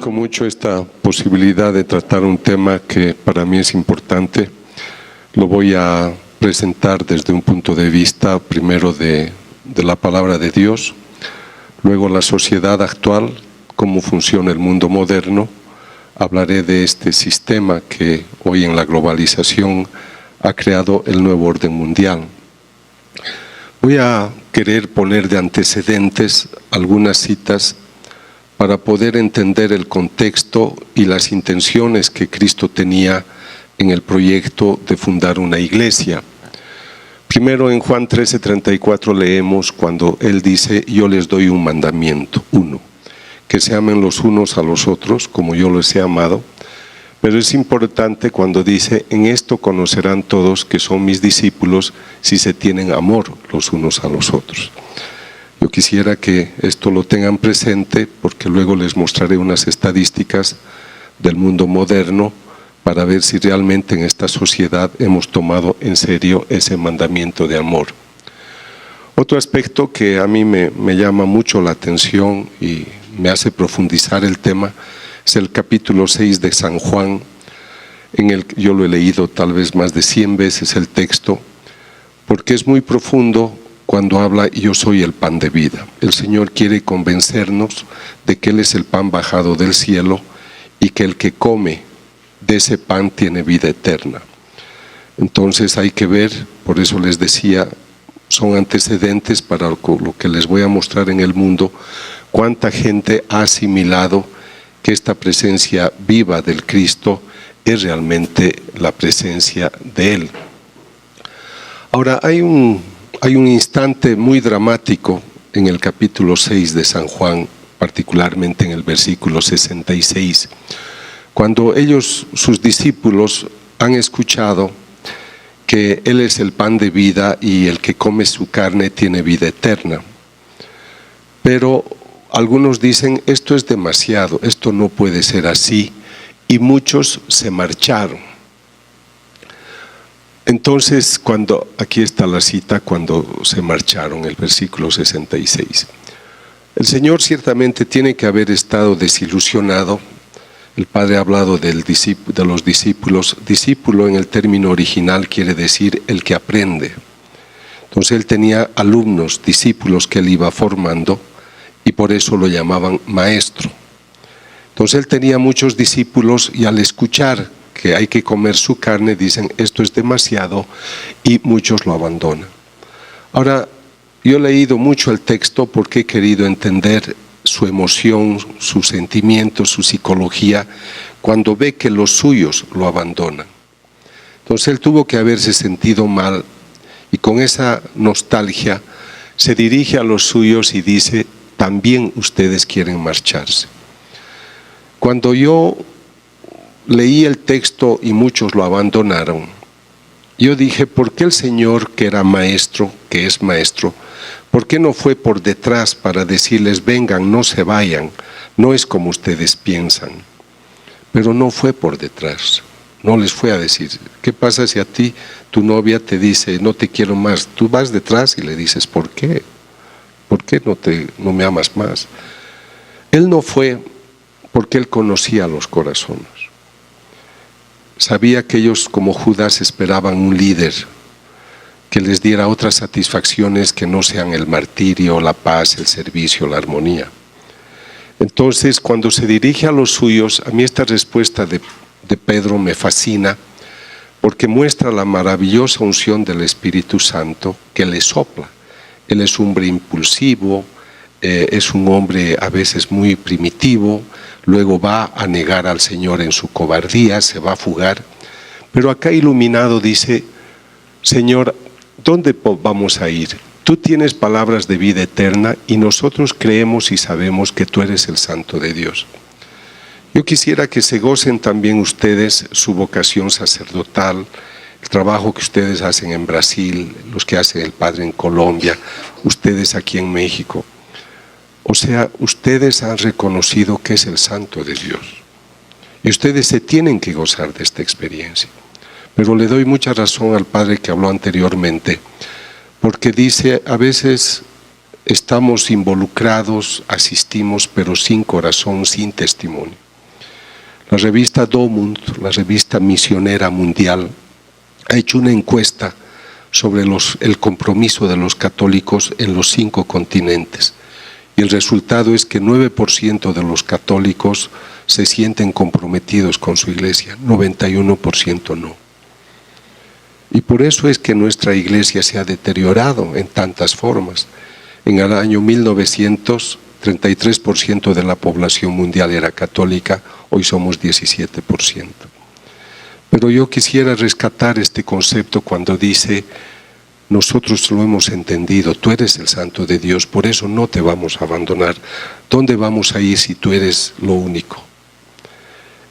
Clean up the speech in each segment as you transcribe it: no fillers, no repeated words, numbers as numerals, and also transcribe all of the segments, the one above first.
Agradezco mucho esta posibilidad de tratar un tema que para mí es importante. Lo voy a presentar desde un punto de vista primero de la palabra de Dios, luego la sociedad actual, cómo funciona el mundo moderno. Hablaré de este sistema que hoy en la globalización ha creado el nuevo orden mundial. Voy a querer poner de antecedentes algunas citas para poder entender el contexto y las intenciones que Cristo tenía en el proyecto de fundar una iglesia. Primero en Juan 13:34 leemos cuando Él dice: yo les doy un mandamiento, uno, que se amen los unos a los otros como yo los he amado. Pero es importante cuando dice: en esto conocerán todos que son mis discípulos si se tienen amor los unos a los otros. Yo quisiera que esto lo tengan presente porque luego les mostraré unas estadísticas del mundo moderno para ver si realmente en esta sociedad hemos tomado en serio ese mandamiento de amor. Otro aspecto que a mí me llama mucho la atención y me hace profundizar el tema es el capítulo 6 de San Juan. Yo lo he leído tal vez más de 100 veces el texto, porque es muy profundo cuando habla: yo soy el pan de vida. El Señor quiere convencernos de que Él es el pan bajado del cielo y que el que come de ese pan tiene vida eterna. Entonces hay que ver, por eso les decía, son antecedentes para lo que les voy a mostrar en el mundo, cuánta gente ha asimilado que esta presencia viva del Cristo es realmente la presencia de Él. Ahora, hay un instante muy dramático en el capítulo 6 de San Juan, particularmente en el versículo 66, cuando sus discípulos, han escuchado que Él es el pan de vida y el que come su carne tiene vida eterna. Pero algunos dicen: esto es demasiado, esto no puede ser así, y muchos se marcharon. Entonces, aquí está la cita, cuando se marcharon, el versículo 66. El Señor ciertamente tiene que haber estado desilusionado. El Padre ha hablado de los discípulos. Discípulo en el término original quiere decir el que aprende. Entonces Él tenía alumnos, discípulos que Él iba formando, y por eso lo llamaban maestro. Entonces Él tenía muchos discípulos y al escuchar que hay que comer su carne, dicen: esto es demasiado, y muchos lo abandonan. Ahora, yo he leído mucho el texto porque he querido entender su emoción, sus sentimientos, su psicología, cuando ve que los suyos lo abandonan. Entonces Él tuvo que haberse sentido mal, y con esa nostalgia se dirige a los suyos y dice: también ustedes quieren marcharse. Cuando yo leí el texto y muchos lo abandonaron, yo dije: ¿por qué el Señor, que era maestro, que es maestro, por qué no fue por detrás para decirles: vengan, no se vayan, no es como ustedes piensan? Pero no fue por detrás, no les fue a decir: ¿qué pasa si a ti tu novia te dice no te quiero más? Tú vas detrás y le dices: ¿por qué? ¿Por qué no me amas más? Él no fue porque Él conocía los corazones. Sabía que ellos, como Judas, esperaban un líder que les diera otras satisfacciones que no sean el martirio, la paz, el servicio, la armonía. Entonces, cuando se dirige a los suyos, a mí esta respuesta de Pedro me fascina, porque muestra la maravillosa unción del Espíritu Santo que le sopla. Él es un hombre impulsivo, es un hombre a veces muy primitivo, luego va a negar al Señor en su cobardía, se va a fugar, pero acá iluminado dice: Señor, ¿dónde vamos a ir? Tú tienes palabras de vida eterna y nosotros creemos y sabemos que tú eres el Santo de Dios. Yo quisiera que se gocen también ustedes su vocación sacerdotal, el trabajo que ustedes hacen en Brasil, los que hacen el Padre en Colombia, ustedes aquí en México. O sea, ustedes han reconocido que es el Santo de Dios. Y ustedes se tienen que gozar de esta experiencia. Pero le doy mucha razón al Padre que habló anteriormente, porque dice: a veces estamos involucrados, asistimos, pero sin corazón, sin testimonio. La revista Domund, la revista misionera mundial, ha hecho una encuesta sobre el compromiso de los católicos en los 5 continentes. Y el resultado es que 9% de los católicos se sienten comprometidos con su iglesia, 91% no. Y por eso es que nuestra iglesia se ha deteriorado en tantas formas. En el año 1900, 33% de la población mundial era católica, hoy somos 17%. Pero yo quisiera rescatar este concepto cuando dice: nosotros lo hemos entendido, tú eres el Santo de Dios, por eso no te vamos a abandonar. ¿Dónde vamos a ir si tú eres lo único?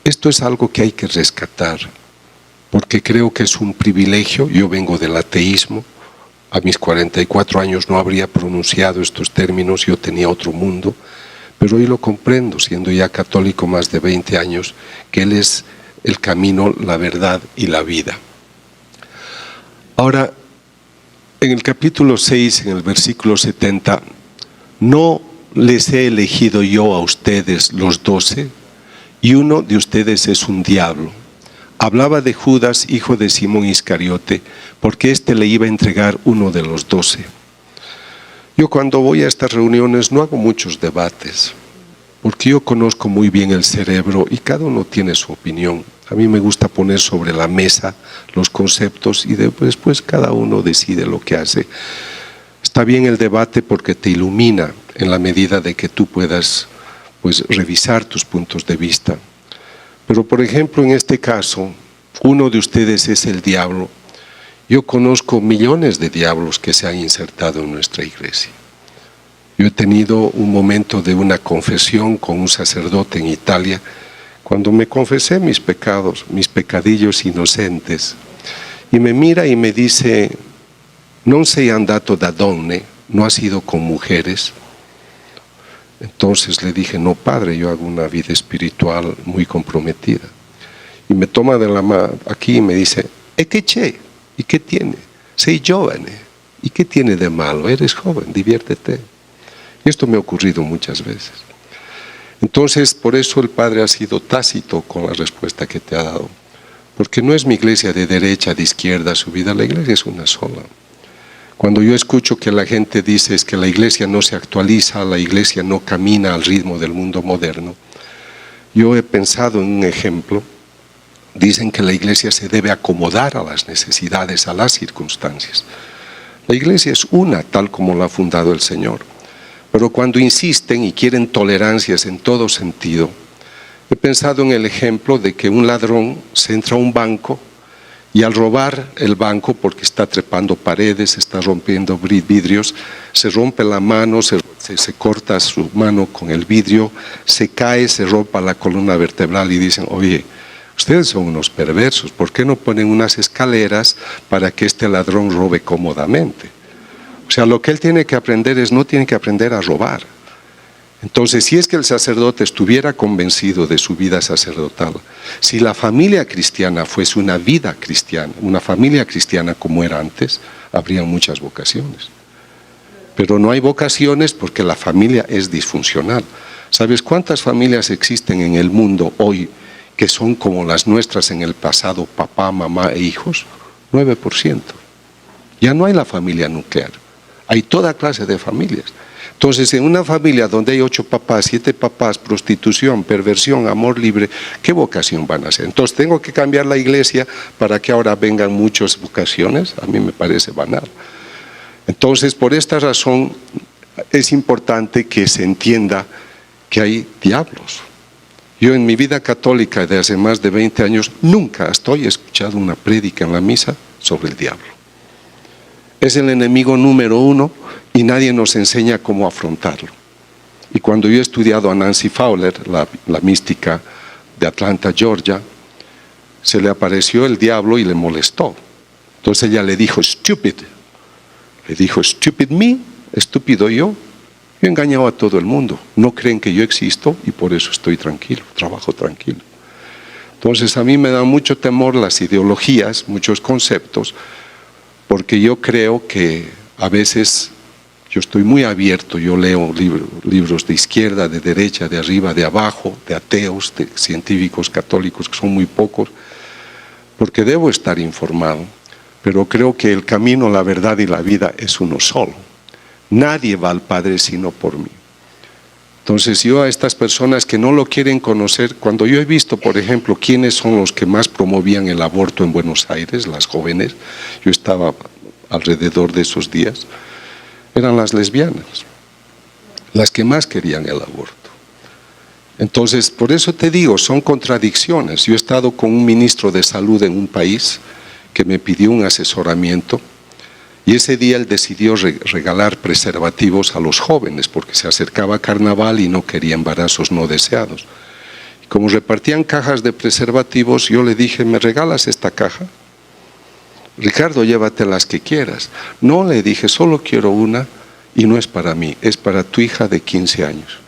Esto es algo que hay que rescatar, porque creo que es un privilegio. Yo vengo del ateísmo, a mis 44 años no habría pronunciado estos términos, yo tenía otro mundo, pero hoy lo comprendo, siendo ya católico más de 20 años, que Él es el camino, la verdad y la vida. Ahora, en el capítulo 6, en el versículo 70, ¿no les he elegido yo a ustedes los 12? Y uno de ustedes es un diablo. Hablaba de Judas, hijo de Simón Iscariote, porque éste le iba a entregar uno de los 12. Yo cuando voy a estas reuniones no hago muchos debates, porque yo conozco muy bien el cerebro y cada uno tiene su opinión. A mí me gusta poner sobre la mesa los conceptos y después cada uno decide lo que hace. Está bien el debate porque te ilumina en la medida de que tú puedas revisar tus puntos de vista. Pero por ejemplo, en este caso, uno de ustedes es el diablo. Yo conozco millones de diablos que se han insertado en nuestra iglesia. Yo he tenido un momento de una confesión con un sacerdote en Italia, cuando me confesé mis pecados, mis pecadillos inocentes, y me mira y me dice: «Non sei andato da donne», no has ido con mujeres. Entonces le dije: «No, padre, yo hago una vida espiritual muy comprometida». Y me toma de la mano aquí y me dice: «¿E qué c'è? ¿Y qué tiene? Sei giovane. ¿Y qué tiene de malo? Eres joven, diviértete». Y esto me ha ocurrido muchas veces. Entonces, por eso el Padre ha sido tácito con la respuesta que te ha dado. Porque no es mi iglesia de derecha, de izquierda, subida, la iglesia es una sola. Cuando yo escucho que la gente dice es que la iglesia no se actualiza, la iglesia no camina al ritmo del mundo moderno, yo he pensado en un ejemplo. Dicen que la iglesia se debe acomodar a las necesidades, a las circunstancias. La iglesia es una, tal como la ha fundado el Señor. Pero cuando insisten y quieren tolerancias en todo sentido, he pensado en el ejemplo de que un ladrón se entra a un banco y al robar el banco, porque está trepando paredes, está rompiendo vidrios, se rompe la mano, se corta su mano con el vidrio, se cae, se rompa la columna vertebral y dicen: «Oye, ustedes son unos perversos, ¿por qué no ponen unas escaleras para que este ladrón robe cómodamente?». O sea, lo que él tiene que aprender no tiene que aprender a robar. Entonces, si es que el sacerdote estuviera convencido de su vida sacerdotal, si la familia cristiana fuese una vida cristiana, una familia cristiana como era antes, habría muchas vocaciones. Pero no hay vocaciones porque la familia es disfuncional. ¿Sabes cuántas familias existen en el mundo hoy que son como las nuestras en el pasado, papá, mamá e hijos? 9%. Ya no hay la familia nuclear. Hay toda clase de familias. Entonces, en una familia donde hay 8 papás, 7 papás, prostitución, perversión, amor libre, ¿qué vocación van a hacer? Entonces, ¿tengo que cambiar la iglesia para que ahora vengan muchas vocaciones? A mí me parece banal. Entonces, por esta razón, es importante que se entienda que hay diablos. Yo en mi vida católica de hace más de 20 años, nunca he escuchado una prédica en la misa sobre el diablo. Es el enemigo número 1 y nadie nos enseña cómo afrontarlo. Y cuando yo he estudiado a Nancy Fowler, la mística de Atlanta, Georgia, se le apareció el diablo y le molestó. Entonces ella le dijo: «Stupid». Le dijo: «Stupid me», estúpido yo. Yo he engañado a todo el mundo. No creen que yo existo y por eso estoy tranquilo, trabajo tranquilo. Entonces a mí me da mucho temor las ideologías, muchos conceptos, porque yo creo que a veces Yo estoy muy abierto, yo leo libros de izquierda, de derecha, de arriba, de abajo, de ateos, de científicos católicos, que son muy pocos, porque debo estar informado. Pero creo que el camino, la verdad y la vida es uno solo. Nadie va al Padre sino por mí. Entonces yo a estas personas que no lo quieren conocer, cuando yo he visto, por ejemplo, quiénes son los que más promovían el aborto en Buenos Aires, las jóvenes, yo estaba alrededor de esos días, eran las lesbianas, las que más querían el aborto. Entonces, por eso te digo, son contradicciones. Yo he estado con un ministro de salud en un país que me pidió un asesoramiento, y ese día él decidió regalar preservativos a los jóvenes porque se acercaba Carnaval y no quería embarazos no deseados. Y como repartían cajas de preservativos, yo le dije, ¿me regalas esta caja? Ricardo, llévate las que quieras. No, le dije, solo quiero una y no es para mí, es para tu hija de 15 años.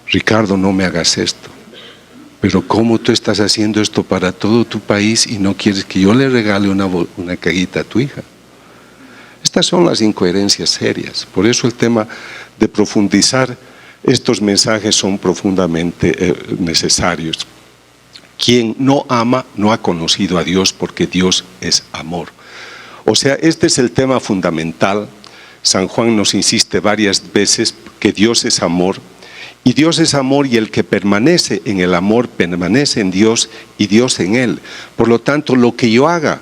Ricardo, no me hagas esto. Pero ¿cómo tú estás haciendo esto para todo tu país y no quieres que yo le regale una cajita a tu hija? Estas son las incoherencias serias. Por eso el tema de profundizar estos mensajes son profundamente necesarios. Quien no ama no ha conocido a Dios, porque Dios es amor. O sea, este es el tema fundamental. San Juan nos insiste varias veces que Dios es amor. Y Dios es amor, y el que permanece en el amor permanece en Dios y Dios en él. Por lo tanto, lo que yo haga,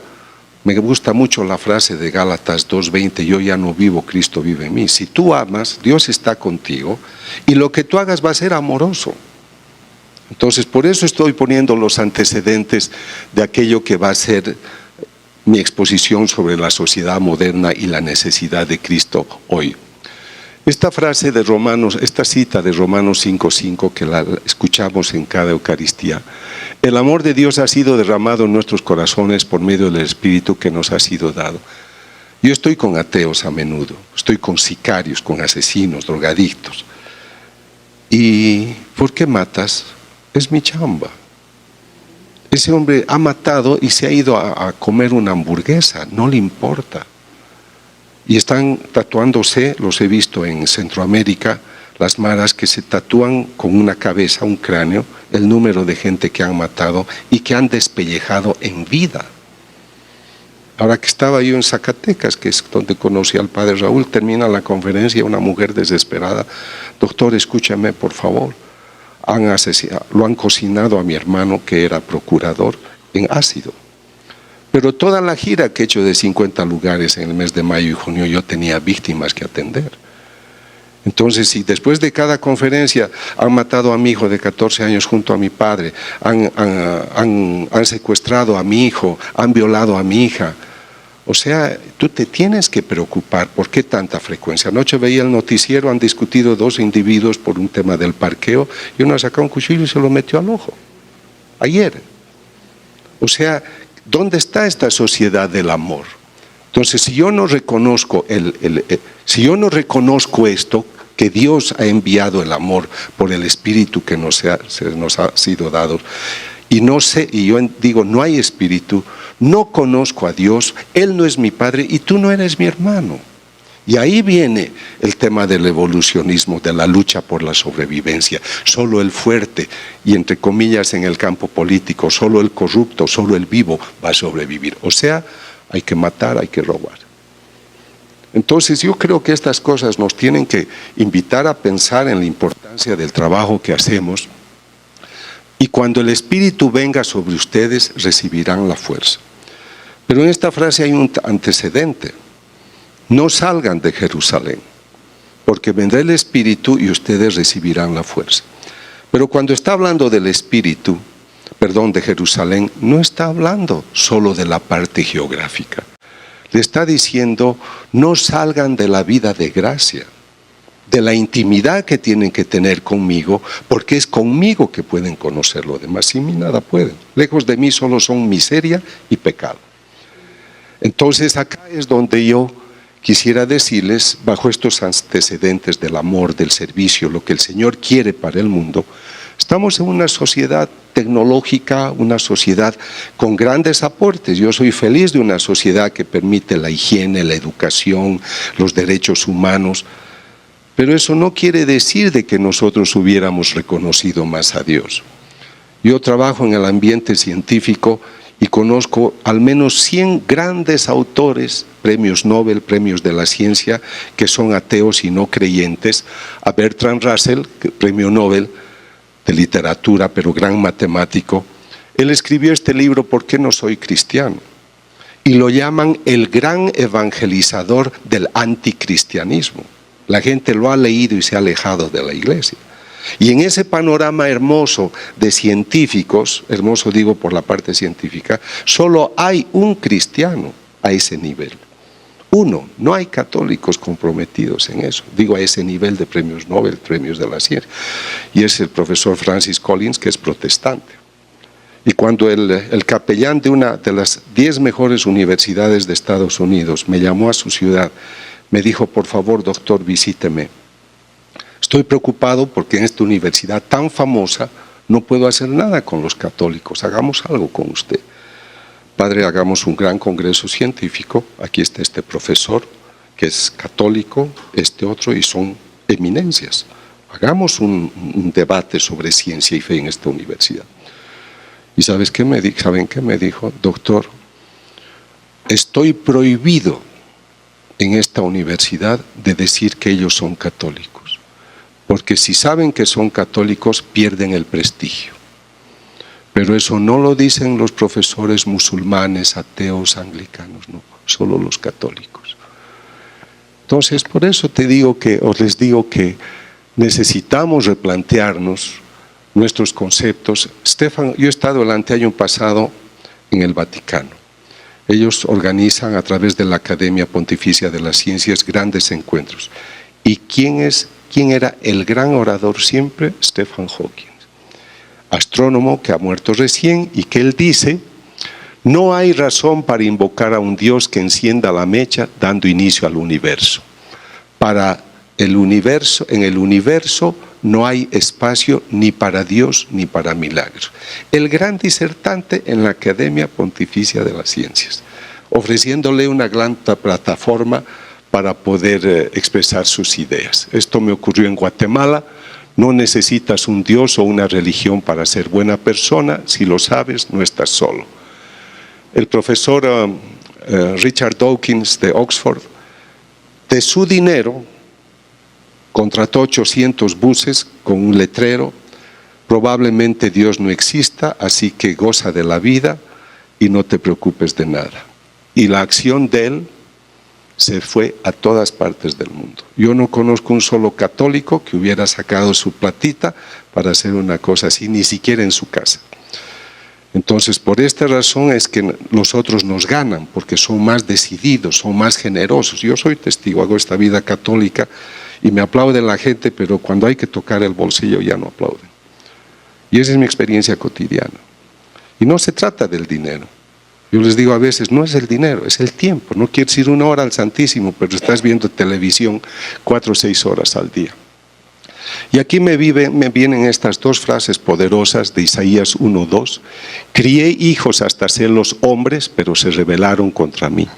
me gusta mucho la frase de Gálatas 2:20, yo ya no vivo, Cristo vive en mí. Si tú amas, Dios está contigo y lo que tú hagas va a ser amoroso. Entonces, por eso estoy poniendo los antecedentes de aquello que va a ser mi exposición sobre la sociedad moderna y la necesidad de Cristo hoy. Esta frase de Romanos, esta cita de Romanos 5:5 que la escuchamos en cada Eucaristía, el amor de Dios ha sido derramado en nuestros corazones por medio del Espíritu que nos ha sido dado. Yo estoy con ateos a menudo, estoy con sicarios, con asesinos, drogadictos. ¿Y por qué matas? Es mi chamba. Ese hombre ha matado y se ha ido a comer una hamburguesa, no le importa. Y están tatuándose, los he visto en Centroamérica, las maras que se tatúan con una cabeza, un cráneo, el número de gente que han matado y que han despellejado en vida. Ahora que estaba yo en Zacatecas, que es donde conocí al padre Raúl, termina la conferencia, una mujer desesperada, doctor, escúchame por favor, lo han cocinado a mi hermano que era procurador en ácido. Pero toda la gira que he hecho de 50 lugares en el mes de mayo y junio, yo tenía víctimas que atender. Entonces, si después de cada conferencia han matado a mi hijo de 14 años junto a mi padre, han secuestrado a mi hijo, han violado a mi hija, o sea, tú te tienes que preocupar. ¿Por qué tanta frecuencia? Anoche veía el noticiero, han discutido 2 individuos por un tema del parqueo y uno ha sacado un cuchillo y se lo metió al ojo. Ayer. O sea, ¿dónde está esta sociedad del amor? Entonces, si yo no reconozco esto, que Dios ha enviado el amor por el Espíritu que nos ha sido dado, y yo digo, no hay Espíritu, no conozco a Dios, Él no es mi Padre y tú no eres mi hermano. Y ahí viene el tema del evolucionismo, de la lucha por la sobrevivencia. Solo el fuerte, y entre comillas en el campo político, solo el corrupto, solo el vivo va a sobrevivir. O sea, hay que matar, hay que robar. Entonces yo creo que estas cosas nos tienen que invitar a pensar en la importancia del trabajo que hacemos, y cuando el Espíritu venga sobre ustedes recibirán la fuerza. Pero en esta frase hay un antecedente: no salgan de Jerusalén, porque vendrá el Espíritu y ustedes recibirán la fuerza. Pero cuando está hablando del Espíritu, de Jerusalén, no está hablando solo de la parte geográfica. Le está diciendo, no salgan de la vida de gracia, de la intimidad que tienen que tener conmigo, porque es conmigo que pueden conocer lo demás. Sin mí nada pueden. Lejos de mí solo son miseria y pecado. Entonces acá es donde yo quisiera decirles, bajo estos antecedentes del amor, del servicio, lo que el Señor quiere para el mundo, Estamos en una sociedad tecnológica, una sociedad con grandes aportes. Yo soy feliz de una sociedad que permite la higiene, la educación, los derechos humanos. Pero eso no quiere decir de que nosotros hubiéramos reconocido más a Dios. Yo trabajo en el ambiente científico y conozco al menos 100 grandes autores, premios Nobel, premios de la ciencia, que son ateos y no creyentes. A Bertrand Russell, premio Nobel de literatura, pero gran matemático, él escribió este libro ¿Por qué no soy cristiano? Y lo llaman el gran evangelizador del anticristianismo. La gente lo ha leído y se ha alejado de la iglesia. Y en ese panorama hermoso de científicos, hermoso digo por la parte científica, solo hay un cristiano a ese nivel. Uno, no hay católicos comprometidos en eso, digo a ese nivel de premios Nobel, premios de la ciencia. Y es el profesor Francis Collins, que es protestante. Y cuando el capellán de una de las 10 mejores universidades de Estados Unidos me llamó a su ciudad, me dijo, por favor, doctor, visíteme. Estoy preocupado porque en esta universidad tan famosa no puedo hacer nada con los católicos. Hagamos algo con usted. Padre, hagamos un gran congreso científico. Aquí está este profesor que es católico, este otro, y son eminencias. Hagamos un debate sobre ciencia y fe en esta universidad. ¿Y ¿saben qué me dijo? Doctor, estoy prohibido en esta universidad de decir que ellos son católicos, porque si saben que son católicos pierden el prestigio. Pero eso no lo dicen los profesores musulmanes, ateos, anglicanos, no, solo los católicos. Entonces, por eso les digo que necesitamos replantearnos nuestros conceptos. Yo he estado el anteaño pasado en el Vaticano. Ellos organizan a través de la Academia Pontificia de las Ciencias grandes encuentros. ¿Y quién era el gran orador siempre? Stephen Hawking, astrónomo que ha muerto recién y que él dice, no hay razón para invocar a un Dios que encienda la mecha dando inicio al universo. En el universo no hay espacio ni para Dios ni para milagros. El gran disertante en la Academia Pontificia de las Ciencias, ofreciéndole una gran plataforma para poder expresar sus ideas. Esto me ocurrió en Guatemala. No necesitas un Dios o una religión para ser buena persona. Si lo sabes, no estás solo. El profesor Richard Dawkins de Oxford, de su dinero, contrató 800 buses con un letrero, probablemente Dios no exista, así que goza de la vida y no te preocupes de nada. Y la acción de él se fue a todas partes del mundo. Yo no conozco un solo católico que hubiera sacado su platita para hacer una cosa así, ni siquiera en su casa. Entonces, por esta razón es que los otros nos ganan, porque son más decididos, son más generosos. Yo soy testigo, hago esta vida católica y me aplaude la gente, pero cuando hay que tocar el bolsillo ya no aplauden. Y esa es mi experiencia cotidiana. Y no se trata del dinero. Yo les digo a veces, no es el dinero, es el tiempo. No quieres ir 1 hora al Santísimo, pero estás viendo televisión 4 o 6 horas al día. Y aquí me vienen estas 2 frases poderosas de Isaías 1:2. Crié hijos hasta hacerlos hombres, pero se rebelaron contra mí.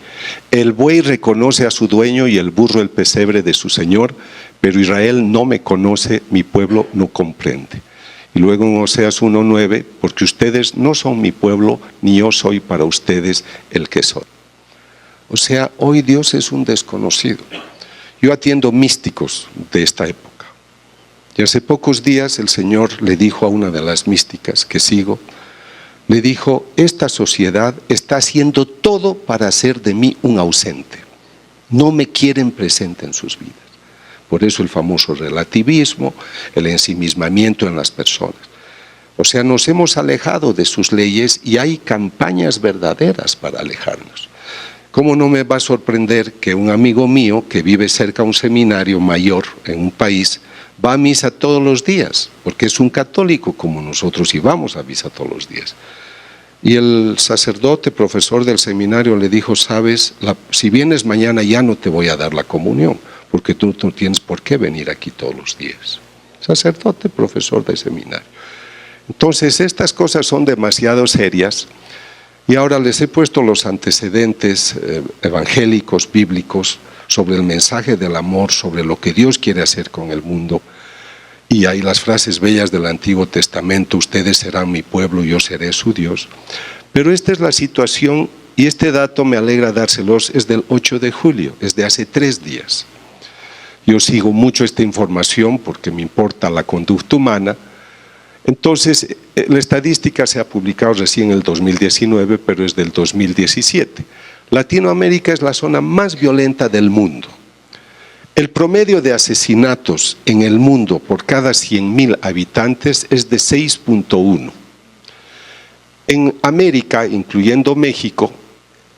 El buey reconoce a su dueño y el burro el pesebre de su señor, pero Israel no me conoce, mi pueblo no comprende. Y luego en Oseas 1:9, porque ustedes no son mi pueblo, ni yo soy para ustedes el que soy. O sea, hoy Dios es un desconocido. Yo atiendo místicos de esta época. Y hace pocos días el Señor le dijo a una de las místicas que sigo, le dijo, esta sociedad está haciendo todo para hacer de mí un ausente. No me quieren presente en sus vidas. Por eso el famoso relativismo, el ensimismamiento en las personas. O sea, nos hemos alejado de sus leyes y hay campañas verdaderas para alejarnos. ¿Cómo no me va a sorprender que un amigo mío que vive cerca de un seminario mayor en un país va a misa todos los días? Porque es un católico como nosotros y vamos a misa todos los días. Y el sacerdote, profesor del seminario, le dijo, sabes, si vienes mañana ya no te voy a dar la comunión, porque tú no tienes por qué venir aquí todos los días. Sacerdote, profesor del seminario. Entonces, estas cosas son demasiado serias y ahora les he puesto los antecedentes evangélicos, bíblicos, sobre el mensaje del amor, sobre lo que Dios quiere hacer con el mundo. Y hay las frases bellas del Antiguo Testamento: ustedes serán mi pueblo, yo seré su Dios. Pero esta es la situación, y este dato me alegra dárselos, es del 8 de julio, es de hace 3 días. Yo sigo mucho esta información porque me importa la conducta humana. Entonces, la estadística se ha publicado recién en el 2019, pero es del 2017. Latinoamérica es la zona más violenta del mundo. El promedio de asesinatos en el mundo por cada 100.000 habitantes es de 6.1. En América, incluyendo México,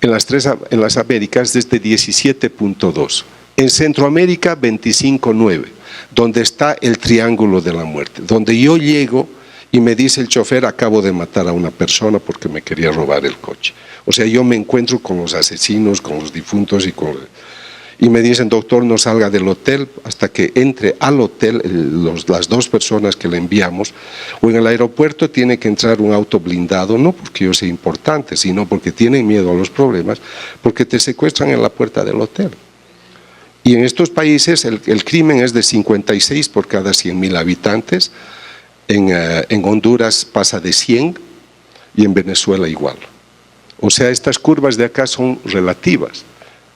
en las Américas es de 17.2. En Centroamérica, 25.9, donde está el triángulo de la muerte, donde yo llego y me dice el chofer: acabo de matar a una persona porque me quería robar el coche. O sea, yo me encuentro con los asesinos, con los difuntos y me dicen: doctor, no salga del hotel hasta que entre al hotel las 2 personas que le enviamos, o en el aeropuerto tiene que entrar un auto blindado, no porque yo sea importante, sino porque tienen miedo a los problemas, porque te secuestran en la puerta del hotel. Y en estos países el crimen es de 56 por cada 100.000 habitantes, en Honduras pasa de 100 y en Venezuela igual. O sea, estas curvas de acá son relativas.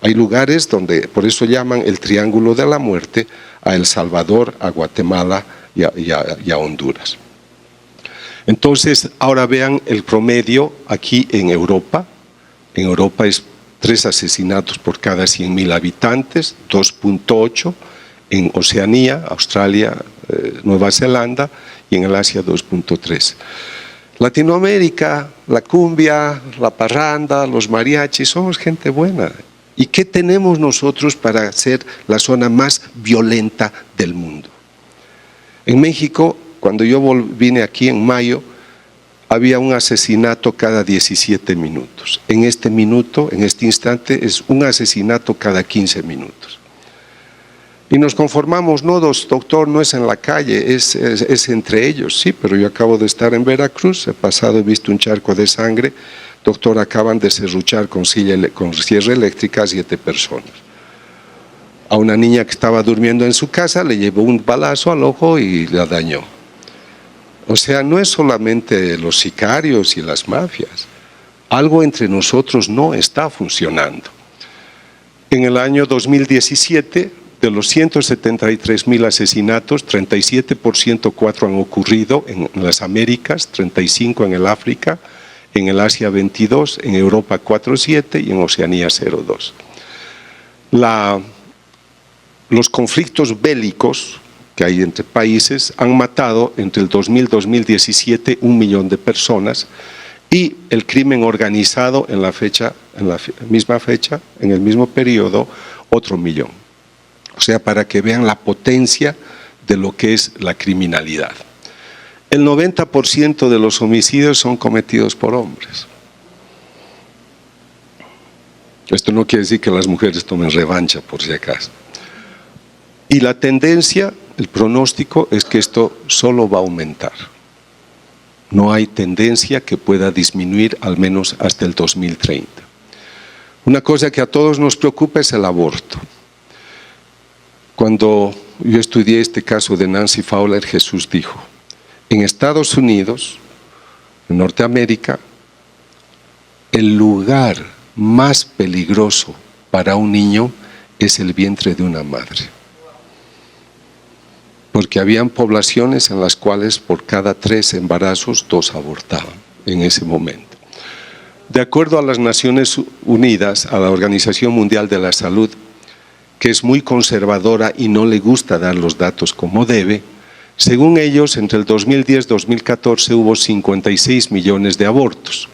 Hay lugares donde, por eso llaman el Triángulo de la Muerte, a El Salvador, a Guatemala y a Honduras. Entonces, ahora vean el promedio aquí en Europa. En Europa es 3 asesinatos por cada 100.000 habitantes, 2.8, en Oceanía, Australia, Nueva Zelanda, y en el Asia 2.3. Latinoamérica, la cumbia, la parranda, los mariachis, somos gente buena. ¿Y qué tenemos nosotros para ser la zona más violenta del mundo? En México, cuando yo vine aquí en mayo, había un asesinato cada 17 minutos. En este minuto, en este instante, es un asesinato cada 15 minutos. Y nos conformamos: no, doctor, no es en la calle, es entre ellos. Sí, pero yo acabo de estar en Veracruz, he pasado, he visto un charco de sangre. Doctor, acaban de serruchar con sierra eléctrica a 7 personas. A una niña que estaba durmiendo en su casa le llevó un balazo al ojo y la dañó. O sea, no es solamente los sicarios y las mafias. Algo entre nosotros no está funcionando. En el año 2017, de los 173.000 asesinatos, 37%, 4 han ocurrido en las Américas, 35 en el África, en el Asia 22, en Europa 4,7 y en Oceanía 0,2. Los conflictos bélicos que hay entre países han matado entre el 2000 y 2017 1 millón de personas, y el crimen organizado en la misma fecha, en el mismo periodo, otro 1 millón. O sea, para que vean la potencia de lo que es la criminalidad. El 90% de los homicidios son cometidos por hombres. Esto no quiere decir que las mujeres tomen revancha, por si acaso. Y la tendencia, el pronóstico, es que esto solo va a aumentar. No hay tendencia que pueda disminuir, al menos hasta el 2030. Una cosa que a todos nos preocupa es el aborto. Cuando yo estudié este caso de Nancy Fowler, Jesús dijo: en Estados Unidos, en Norteamérica, el lugar más peligroso para un niño es el vientre de una madre. Porque habían poblaciones en las cuales por cada 3 embarazos, 2 abortaban en ese momento. De acuerdo a las Naciones Unidas, a la Organización Mundial de la Salud, que es muy conservadora y no le gusta dar los datos como debe, según ellos, entre el 2010 y 2014 hubo 56 millones de abortos.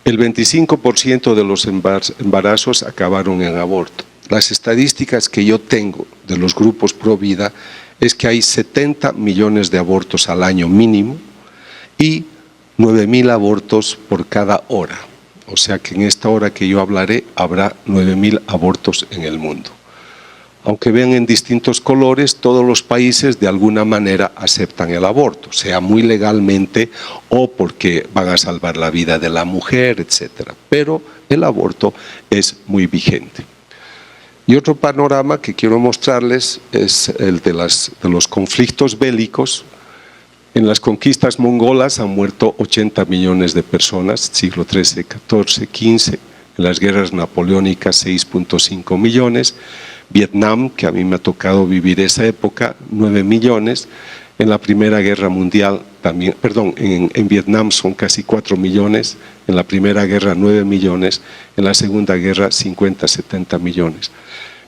El 25% de los embarazos acabaron en aborto. Las estadísticas que yo tengo de los grupos pro vida es que hay 70 millones de abortos al año mínimo y 9.000 abortos por cada hora. O sea que en esta hora que yo hablaré habrá 9.000 abortos en el mundo. aunque ven en distintos colores, todos los países de alguna manera aceptan el aborto, sea muy legalmente o porque van a salvar la vida de la mujer, etc. Pero el aborto es muy vigente. Y otro panorama que quiero mostrarles es el de los conflictos bélicos. En las conquistas mongolas han muerto 80 millones de personas, siglo XIII, XIV, XV. En las guerras napoleónicas 6.5 millones. Vietnam, que a mí me ha tocado vivir esa época, 9 millones. En la Primera Guerra Mundial también, perdón, en Vietnam son casi 4 millones. En la Primera Guerra 9 millones. En la Segunda Guerra 50, 70 millones.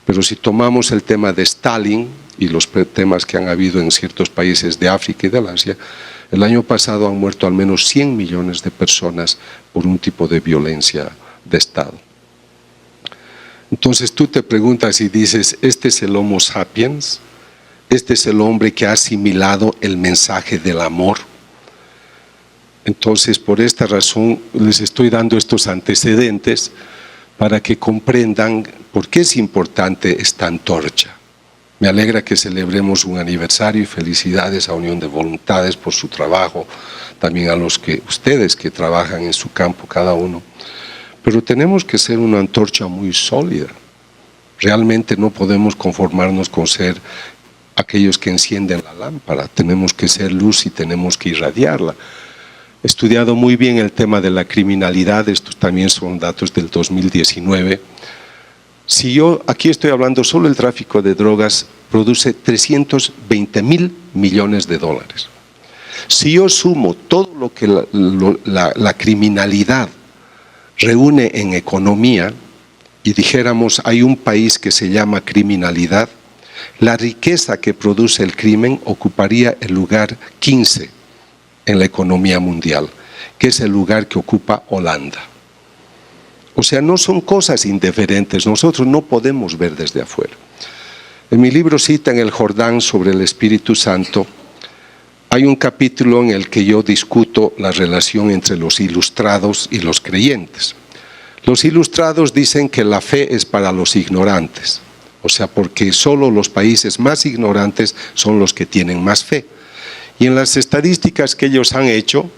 Pero si tomamos el tema de Stalin y los temas que han habido en ciertos países de África y del Asia, el año pasado han muerto al menos 100 millones de personas por un tipo de violencia de Estado. Entonces tú te preguntas y dices, ¿este es el Homo sapiens? ¿Este es el hombre que ha asimilado el mensaje del amor? Entonces, por esta razón les estoy dando estos antecedentes para que comprendan por qué es importante esta antorcha. Me alegra que celebremos un aniversario y felicidades a Unión de Voluntades por su trabajo, también a ustedes que trabajan en su campo cada uno. Pero tenemos que ser una antorcha muy sólida. Realmente no podemos conformarnos con ser aquellos que encienden la lámpara. Tenemos que ser luz y tenemos que irradiarla. He estudiado muy bien el tema de la criminalidad, estos también son datos del 2019. Si yo, aquí estoy hablando solo el tráfico de drogas, produce 320.000 millones de dólares. Si yo sumo todo lo que la criminalidad reúne en economía y dijéramos hay un país que se llama criminalidad, la riqueza que produce el crimen ocuparía el lugar 15 en la economía mundial, que es el lugar que ocupa Holanda. O sea, no son cosas indiferentes, nosotros no podemos ver desde afuera. En mi libro Cita en el Jordán sobre el Espíritu Santo, hay un capítulo en el que yo discuto la relación entre los ilustrados y los creyentes. Los ilustrados dicen que la fe es para los ignorantes, o sea, porque solo los países más ignorantes son los que tienen más fe. Y en las estadísticas que ellos han hecho,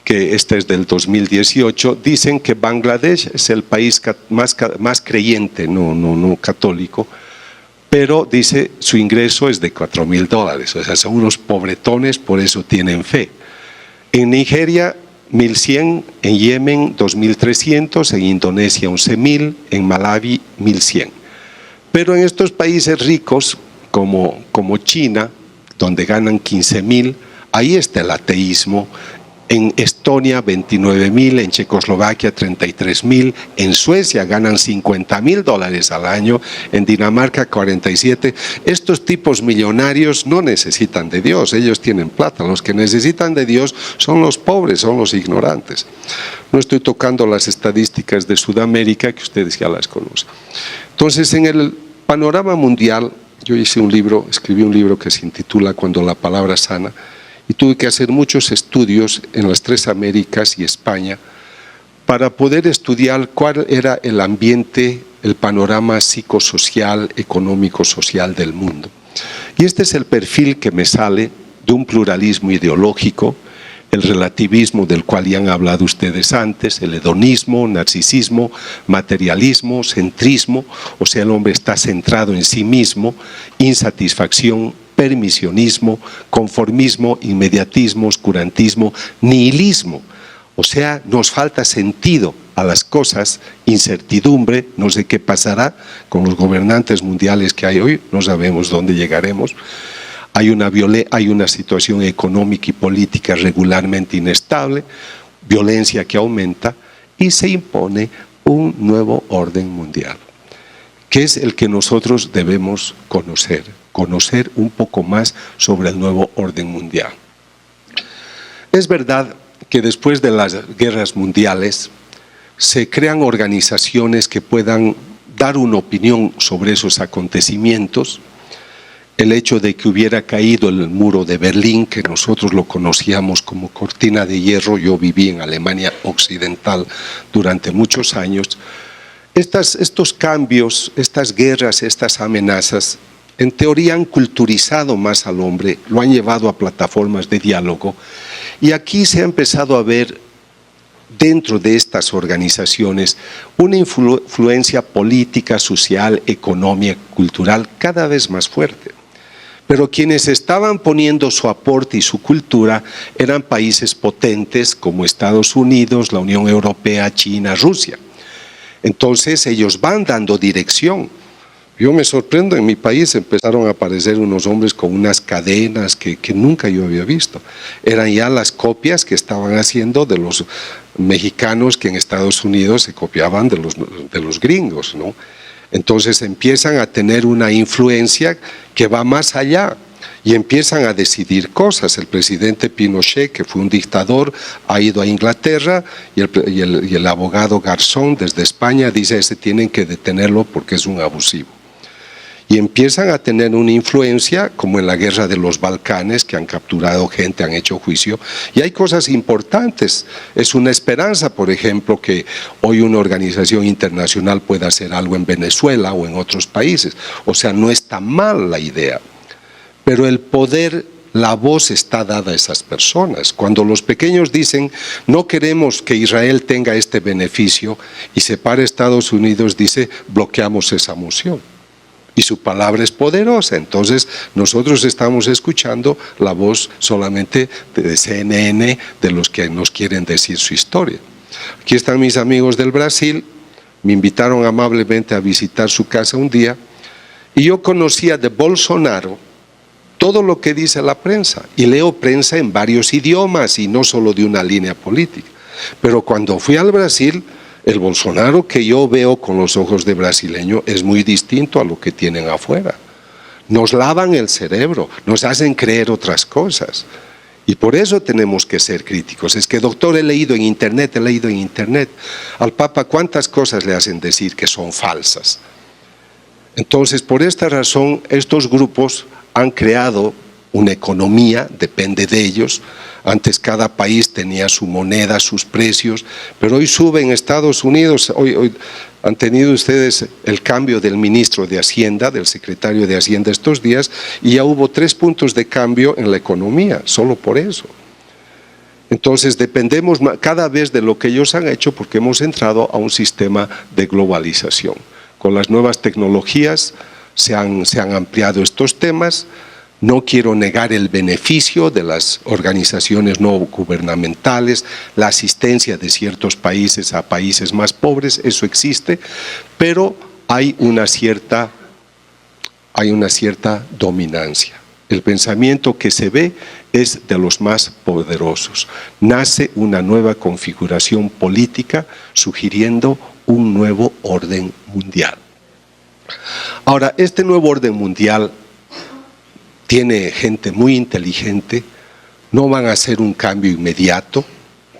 que este es del 2018, dicen que Bangladesh es el país más creyente, no católico, pero dice su ingreso es de $4.000, o sea, son unos pobretones, por eso tienen fe. En Nigeria, 1.100, en Yemen, 2.300, en Indonesia, 11.000, en Malawi, 1.100. Pero en estos países ricos, como China, donde ganan 15.000, ahí está el ateísmo. En Estonia 29.000, en Checoslovaquia 33.000, en Suecia ganan $50.000 al año, en Dinamarca 47. Estos tipos millonarios no necesitan de Dios, ellos tienen plata. Los que necesitan de Dios son los pobres, son los ignorantes. No estoy tocando las estadísticas de Sudamérica, que ustedes ya las conocen. Entonces, en el panorama mundial, yo escribí un libro que se intitula Cuando la palabra sana, y tuve que hacer muchos estudios en las 3 Américas y España para poder estudiar cuál era el ambiente, el panorama psicosocial, económico-social del mundo. Y este es el perfil que me sale de un pluralismo ideológico, el relativismo del cual ya han hablado ustedes antes, el hedonismo, narcisismo, materialismo, centrismo, o sea, el hombre está centrado en sí mismo, insatisfacción, permisionismo, conformismo, inmediatismo, oscurantismo, nihilismo. O sea, nos falta sentido a las cosas, incertidumbre, no sé qué pasará con los gobernantes mundiales que hay hoy, no sabemos dónde llegaremos. Hay una situación económica y política regularmente inestable, violencia que aumenta y se impone un nuevo orden mundial, que es el que nosotros debemos conocer un poco más sobre el nuevo orden mundial. Es verdad que después de las guerras mundiales se crean organizaciones que puedan dar una opinión sobre esos acontecimientos. El hecho de que hubiera caído el muro de Berlín, que nosotros lo conocíamos como cortina de hierro, yo viví en Alemania Occidental durante muchos años, Estos cambios, estas guerras, estas amenazas, en teoría han culturizado más al hombre, lo han llevado a plataformas de diálogo, y aquí se ha empezado a ver dentro de estas organizaciones una influencia política, social, económica, cultural cada vez más fuerte. Pero quienes estaban poniendo su aporte y su cultura eran países potentes como Estados Unidos, la Unión Europea, China, Rusia. Entonces ellos van dando dirección. Yo me sorprendo, en mi país empezaron a aparecer unos hombres con unas cadenas que nunca yo había visto. Eran ya las copias que estaban haciendo de los mexicanos que en Estados Unidos se copiaban de los gringos, ¿no? Entonces empiezan a tener una influencia que va más allá y empiezan a decidir cosas. El presidente Pinochet, que fue un dictador, ha ido a Inglaterra y el abogado Garzón desde España dice que tienen que detenerlo porque es un abusivo. Y empiezan a tener una influencia, como en la guerra de los Balcanes, que han capturado gente, han hecho juicio, y hay cosas importantes. Es una esperanza, por ejemplo, que hoy una organización internacional pueda hacer algo en Venezuela o en otros países. O sea, no está mal la idea, pero el poder, la voz está dada a esas personas. Cuando los pequeños dicen, no queremos que Israel tenga este beneficio, y se para Estados Unidos, dice, bloqueamos esa moción. Y su palabra es poderosa. Entonces nosotros estamos escuchando la voz solamente de CNN, de los que nos quieren decir su historia. Aquí están mis amigos del Brasil, me invitaron amablemente a visitar su casa un día, y yo conocía de Bolsonaro todo lo que dice la prensa, y leo prensa en varios idiomas y no solo de una línea política. Pero cuando fui al Brasil, el Bolsonaro que yo veo con los ojos de brasileño es muy distinto a lo que tienen afuera. Nos lavan el cerebro, nos hacen creer otras cosas. Y por eso tenemos que ser críticos. Es que, doctor, he leído en internet. Al Papa, ¿cuántas cosas le hacen decir que son falsas? Entonces, por esta razón, estos grupos han creado una economía, depende de ellos. Antes cada país tenía su moneda, sus precios, pero hoy sube en Estados Unidos. Hoy han tenido ustedes el cambio del ministro de Hacienda, del secretario de Hacienda estos días, y ya hubo 3 puntos de cambio en la economía, solo por eso. Entonces dependemos cada vez de lo que ellos han hecho, porque hemos entrado a un sistema de globalización. Con las nuevas tecnologías se han ampliado estos temas. No quiero negar el beneficio de las organizaciones no gubernamentales, la asistencia de ciertos países a países más pobres, eso existe, pero hay una cierta dominancia. El pensamiento que se ve es de los más poderosos. Nace una nueva configuración política sugiriendo un nuevo orden mundial. Ahora, este nuevo orden mundial tiene gente muy inteligente, no van a hacer un cambio inmediato,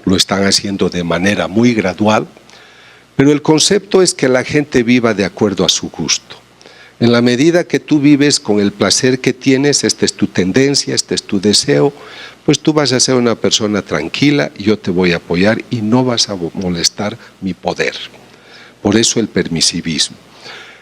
lo están haciendo de manera muy gradual, pero el concepto es que la gente viva de acuerdo a su gusto. En la medida que tú vives con el placer que tienes, esta es tu tendencia, este es tu deseo, pues tú vas a ser una persona tranquila, yo te voy a apoyar y no vas a molestar mi poder. Por eso el permisivismo.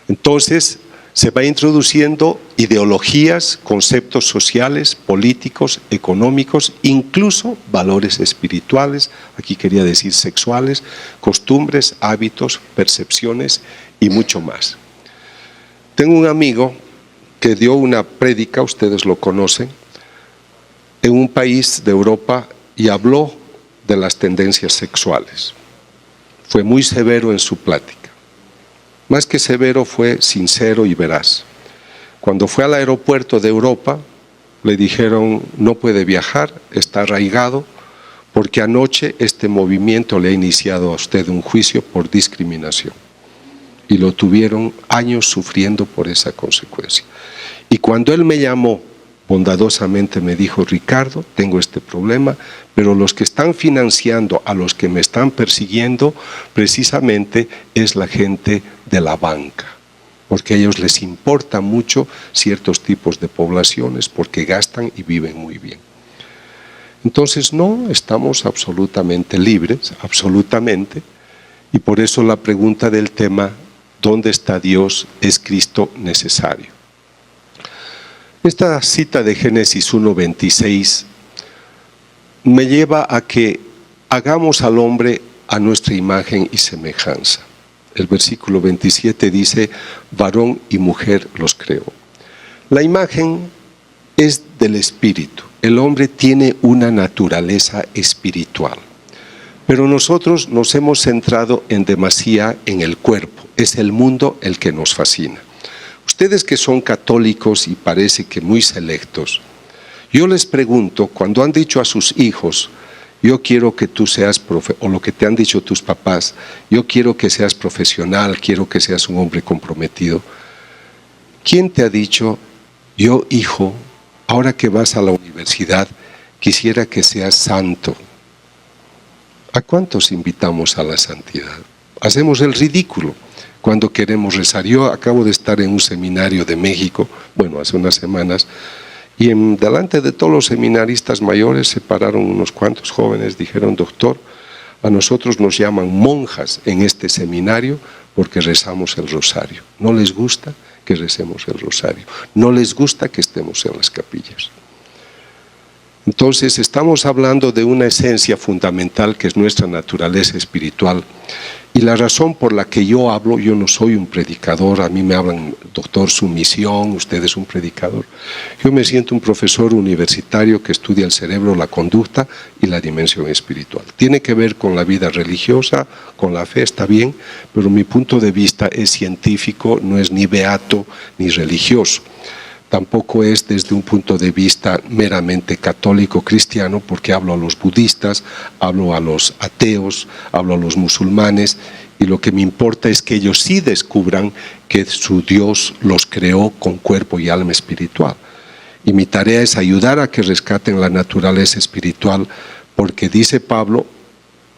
Entonces, se va introduciendo ideologías, conceptos sociales, políticos, económicos, incluso valores espirituales, aquí quería decir sexuales, costumbres, hábitos, percepciones y mucho más. Tengo un amigo que dio una prédica, ustedes lo conocen, en un país de Europa y habló de las tendencias sexuales. Fue muy severo en su plática. Más que severo, fue sincero y veraz. Cuando fue al aeropuerto de Europa, le dijeron, no puede viajar, está arraigado, porque anoche este movimiento le ha iniciado a usted un juicio por discriminación. Y lo tuvieron años sufriendo por esa consecuencia. Y cuando él me llamó, bondadosamente me dijo, Ricardo, tengo este problema, pero los que están financiando a los que me están persiguiendo, precisamente es la gente de la banca, porque a ellos les importa mucho ciertos tipos de poblaciones, porque gastan y viven muy bien. Entonces no estamos absolutamente libres, absolutamente, y por eso la pregunta del tema ¿Dónde está Dios? ¿Es Cristo necesario? Esta cita de Génesis 1:26 me lleva a que hagamos al hombre a nuestra imagen y semejanza. El versículo 27 dice, varón y mujer los creó. La imagen es del espíritu. El hombre tiene una naturaleza espiritual. Pero nosotros nos hemos centrado en demasía en el cuerpo. Es el mundo el que nos fascina. Ustedes que son católicos y parece que muy selectos, yo les pregunto, cuando han dicho a sus hijos, yo quiero que tú seas o lo que te han dicho tus papás, yo quiero que seas profesional, quiero que seas un hombre comprometido. ¿Quién te ha dicho, yo hijo, ahora que vas a la universidad, quisiera que seas santo? ¿A cuántos invitamos a la santidad? Hacemos el ridículo cuando queremos rezar. Yo acabo de estar en un seminario de México, bueno, hace unas semanas, y delante de todos los seminaristas mayores se pararon unos cuantos jóvenes, dijeron, doctor, a nosotros nos llaman monjas en este seminario porque rezamos el rosario. ¿No les gusta que recemos el rosario? ¿No les gusta que estemos en las capillas? Entonces estamos hablando de una esencia fundamental que es nuestra naturaleza espiritual. Y la razón por la que yo hablo, yo no soy un predicador, a mí me hablan, doctor, su misión, usted es un predicador. Yo me siento un profesor universitario que estudia el cerebro, la conducta y la dimensión espiritual. Tiene que ver con la vida religiosa, con la fe, está bien, pero mi punto de vista es científico, no es ni beato ni religioso. Tampoco es desde un punto de vista meramente católico cristiano, porque hablo a los budistas, hablo a los ateos, hablo a los musulmanes, y lo que me importa es que ellos sí descubran que su Dios los creó con cuerpo y alma espiritual. Y mi tarea es ayudar a que rescaten la naturaleza espiritual, porque dice Pablo,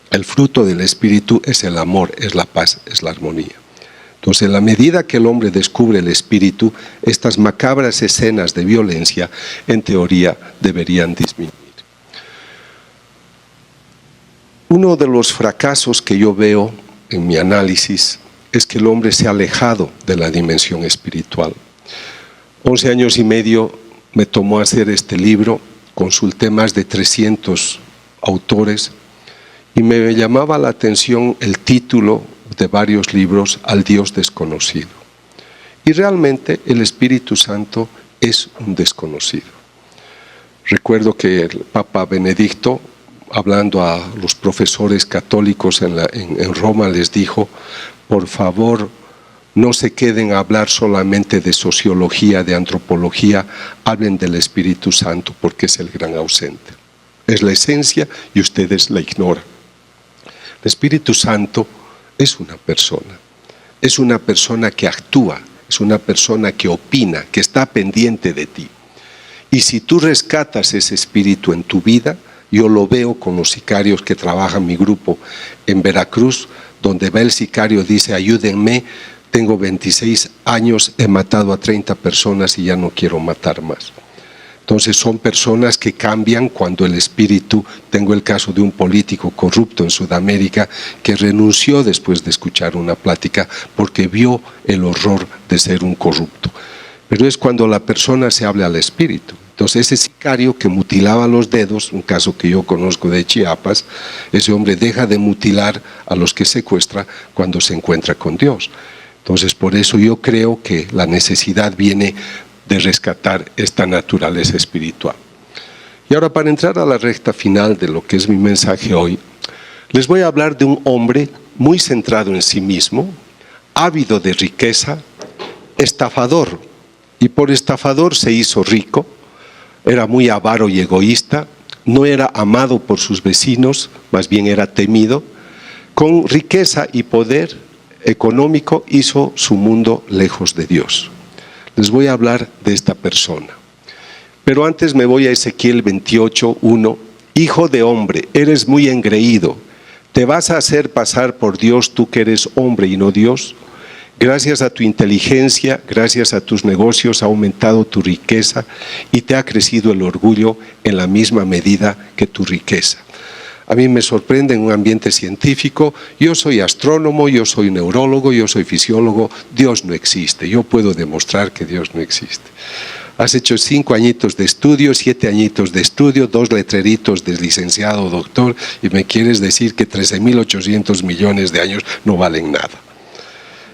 el fruto del espíritu es el amor, es la paz, es la armonía. Entonces, en la medida que el hombre descubre el espíritu, estas macabras escenas de violencia, en teoría, deberían disminuir. Uno de los fracasos que yo veo en mi análisis es que el hombre se ha alejado de la dimensión espiritual. 11 años y medio me tomó hacer este libro, consulté más de 300 autores y me llamaba la atención el título de varios libros, Al Dios desconocido. Y realmente el Espíritu Santo es un desconocido. Recuerdo que el Papa Benedicto, hablando a los profesores católicos en Roma, les dijo, por favor, no se queden a hablar solamente de sociología, de antropología, hablen del Espíritu Santo porque es el gran ausente. Es la esencia y ustedes la ignoran. El Espíritu Santo es una persona que actúa, es una persona que opina, que está pendiente de ti. Y si tú rescatas ese espíritu en tu vida, yo lo veo con los sicarios que trabajan mi grupo en Veracruz, donde va el sicario, dice, ayúdenme, tengo 26 años, he matado a 30 personas y ya no quiero matar más. Entonces son personas que cambian cuando el espíritu, tengo el caso de un político corrupto en Sudamérica que renunció después de escuchar una plática porque vio el horror de ser un corrupto. Pero es cuando la persona se habla al espíritu. Entonces ese sicario que mutilaba los dedos, un caso que yo conozco de Chiapas, ese hombre deja de mutilar a los que secuestra cuando se encuentra con Dios. Entonces por eso yo creo que la necesidad viene de rescatar esta naturaleza espiritual. Y ahora, para entrar a la recta final de lo que es mi mensaje hoy, les voy a hablar de un hombre muy centrado en sí mismo, ávido de riqueza, estafador, y por estafador se hizo rico, era muy avaro y egoísta, no era amado por sus vecinos, más bien era temido, con riqueza y poder económico hizo su mundo lejos de Dios. Les voy a hablar de esta persona. Pero antes me voy a Ezequiel 28:1. Hijo de hombre, eres muy engreído. ¿Te vas a hacer pasar por Dios tú que eres hombre y no Dios? Gracias a tu inteligencia, gracias a tus negocios ha aumentado tu riqueza y te ha crecido el orgullo en la misma medida que tu riqueza. A mí me sorprende en un ambiente científico. Yo soy astrónomo, yo soy neurólogo, yo soy fisiólogo. Dios no existe. Yo puedo demostrar que Dios no existe. Has hecho 5 añitos de estudio, 7 añitos de estudio, 2 letreritos de licenciado o doctor, y me quieres decir que 13.800 millones de años no valen nada.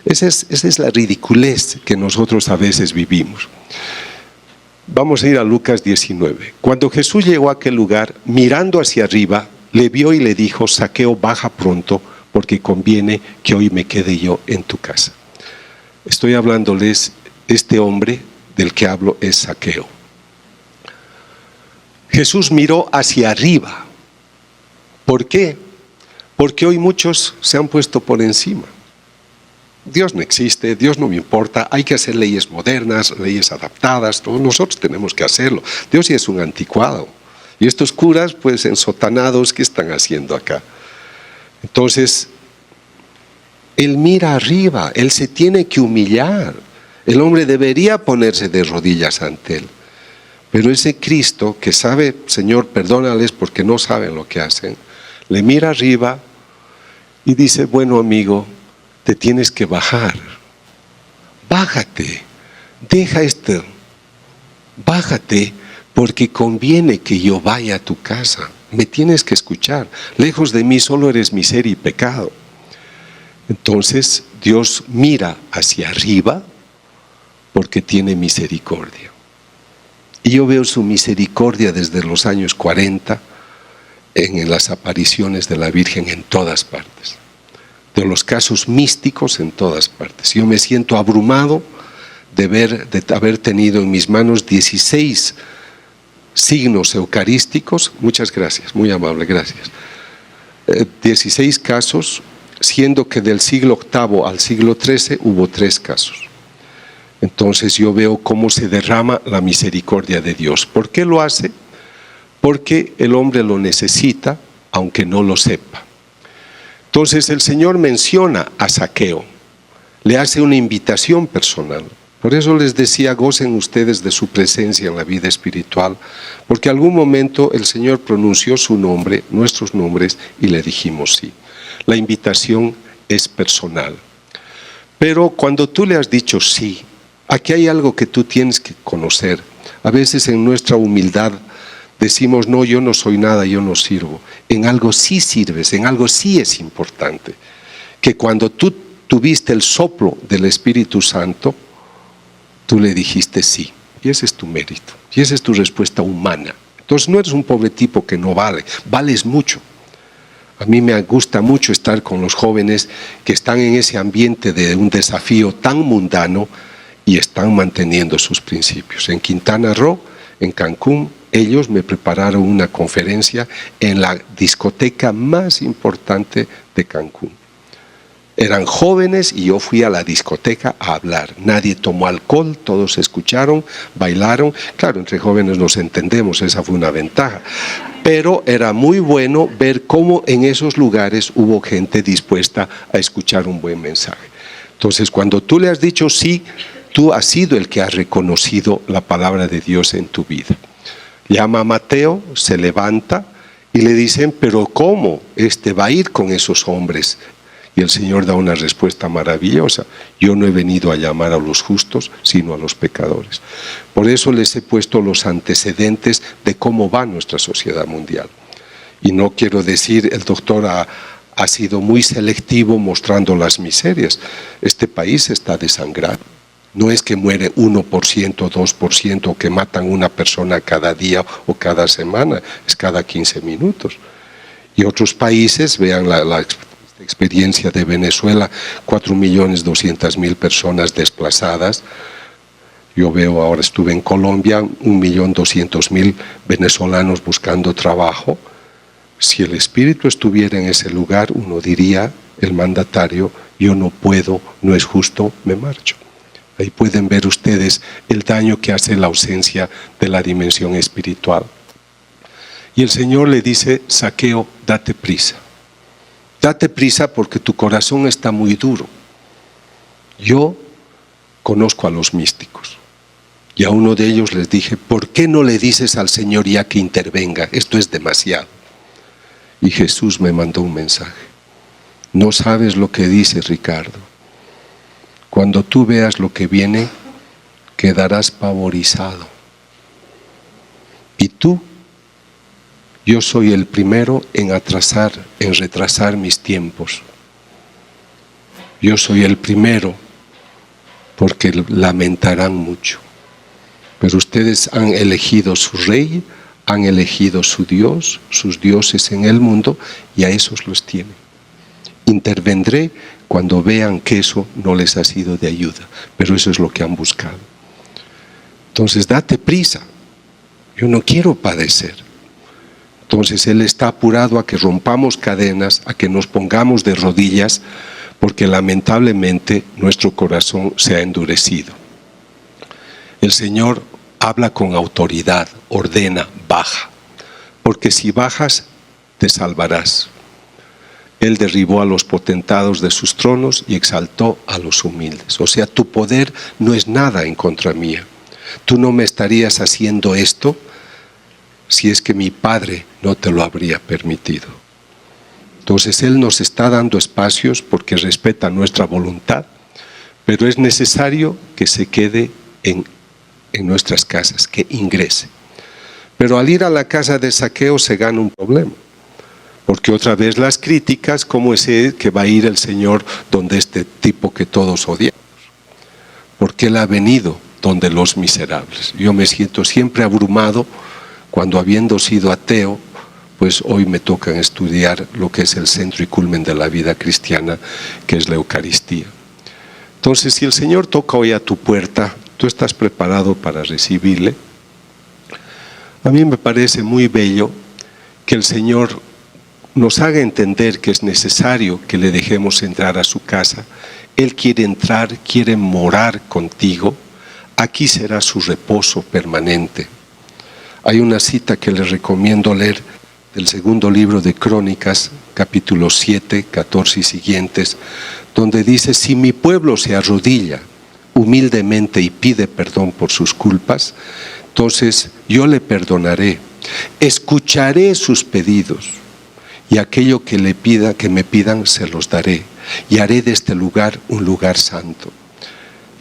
Esa es la ridiculez que nosotros a veces vivimos. Vamos a ir a Lucas 19. Cuando Jesús llegó a aquel lugar, mirando hacia arriba, le vio y le dijo: Zaqueo, baja pronto, porque conviene que hoy me quede yo en tu casa. Estoy hablándoles, este hombre del que hablo es Zaqueo. Jesús miró hacia arriba. ¿Por qué? Porque hoy muchos se han puesto por encima. Dios no existe, Dios no me importa, hay que hacer leyes modernas, leyes adaptadas, todos nosotros tenemos que hacerlo. Dios sí es un anticuado. Y estos curas, pues ensotanados, ¿qué están haciendo acá? Entonces, Él mira arriba, Él se tiene que humillar. El hombre debería ponerse de rodillas ante Él. Pero ese Cristo que sabe: Señor, perdónales porque no saben lo que hacen, le mira arriba y dice: bueno, amigo, te tienes que bajar. Bájate, deja esto, bájate, porque conviene que yo vaya a tu casa. Me tienes que escuchar. Lejos de mí solo eres miseria y pecado. Entonces Dios mira hacia arriba porque tiene misericordia. Y yo veo su misericordia desde los años 40 en las apariciones de la Virgen en todas partes. De los casos místicos en todas partes. Yo me siento abrumado de haber tenido en mis manos 16 signos eucarísticos. Muchas gracias, muy amable, gracias. 16 casos, siendo que del siglo VIII al siglo XIII hubo 3 casos. Entonces yo veo cómo se derrama la misericordia de Dios. ¿Por qué lo hace? Porque el hombre lo necesita, aunque no lo sepa. Entonces el Señor menciona a Zaqueo, le hace una invitación personal. Por eso les decía: gocen ustedes de su presencia en la vida espiritual, porque algún momento el Señor pronunció su nombre, nuestros nombres, y le dijimos sí. La invitación es personal. Pero cuando tú le has dicho sí, aquí hay algo que tú tienes que conocer. A veces en nuestra humildad decimos: no, yo no soy nada, yo no sirvo. En algo sí sirves, en algo sí es importante. Que cuando tú tuviste el soplo del Espíritu Santo, tú le dijiste sí. Y ese es tu mérito. Y esa es tu respuesta humana. Entonces no eres un pobre tipo que no vale. Vales mucho. A mí me gusta mucho estar con los jóvenes que están en ese ambiente de un desafío tan mundano y están manteniendo sus principios. En Quintana Roo, en Cancún, ellos me prepararon una conferencia en la discoteca más importante de Cancún. Eran jóvenes y yo fui a la discoteca a hablar. Nadie tomó alcohol, todos escucharon, bailaron. Claro, entre jóvenes nos entendemos, esa fue una ventaja. Pero era muy bueno ver cómo en esos lugares hubo gente dispuesta a escuchar un buen mensaje. Entonces, cuando tú le has dicho sí, tú has sido el que ha reconocido la palabra de Dios en tu vida. Llama a Mateo, se levanta y le dicen: pero ¿cómo? Va a ir con esos hombres. Y el Señor da una respuesta maravillosa: yo no he venido a llamar a los justos, sino a los pecadores. Por eso les he puesto los antecedentes de cómo va nuestra sociedad mundial. Y no quiero decir, el doctor ha sido muy selectivo mostrando las miserias. Este país está desangrado. No es que muere 1%, 2%, o que matan una persona cada día o cada semana, es cada 15 minutos. Y otros países, vean la experiencia de Venezuela, 4.200.000 personas desplazadas. Yo veo, ahora estuve en Colombia, 1.200.000 venezolanos buscando trabajo. Si el Espíritu estuviera en ese lugar, uno diría, el mandatario: yo no puedo, no es justo, me marcho. Ahí pueden ver ustedes el daño que hace la ausencia de la dimensión espiritual. Y el Señor le dice: Zaqueo, date prisa. Date prisa porque tu corazón está muy duro. Yo conozco a los místicos. Y a uno de ellos les dije: ¿por qué no le dices al Señor ya que intervenga? Esto es demasiado. y Jesús me mandó un mensaje. No sabes lo que dice Ricardo. Cuando tú veas lo que viene, quedarás pavorizado. Y tú, yo soy el primero en retrasar mis tiempos. Yo soy el primero porque lamentarán mucho. Pero ustedes han elegido su rey, han elegido su Dios, sus dioses en el mundo, y a esos los tienen. Intervendré cuando vean que eso no les ha sido de ayuda, pero eso es lo que han buscado. Entonces date prisa, yo no quiero padecer. Entonces Él está apurado a que rompamos cadenas, a que nos pongamos de rodillas, porque lamentablemente nuestro corazón se ha endurecido. El Señor habla con autoridad, ordena, baja, porque si bajas te salvarás. Él derribó a los potentados de sus tronos y exaltó a los humildes. O sea, tu poder no es nada en contra mía. Tú no me estarías haciendo esto si es que mi Padre no te lo habría permitido. Entonces Él nos está dando espacios porque respeta nuestra voluntad, pero es necesario que se quede en nuestras casas, que ingrese. Pero al ir a la casa de Zaqueo se gana un problema, porque otra vez las críticas, ¿cómo es que va a ir el Señor donde este tipo que todos odiamos? Porque Él ha venido donde los miserables. Yo me siento siempre abrumado cuando, habiendo sido ateo, pues hoy me toca estudiar lo que es el centro y culmen de la vida cristiana, que es la Eucaristía. Entonces, si el Señor toca hoy a tu puerta, ¿tú estás preparado para recibirle? A mí me parece muy bello que el Señor nos haga entender que es necesario que le dejemos entrar a su casa. Él quiere entrar, quiere morar contigo. Aquí será su reposo permanente. Hay una cita que les recomiendo leer del segundo libro de Crónicas, capítulo 7, 14 y siguientes, donde dice: si mi pueblo se arrodilla humildemente y pide perdón por sus culpas, entonces yo le perdonaré, escucharé sus pedidos, y aquello que me pidan se los daré, y haré de este lugar un lugar santo.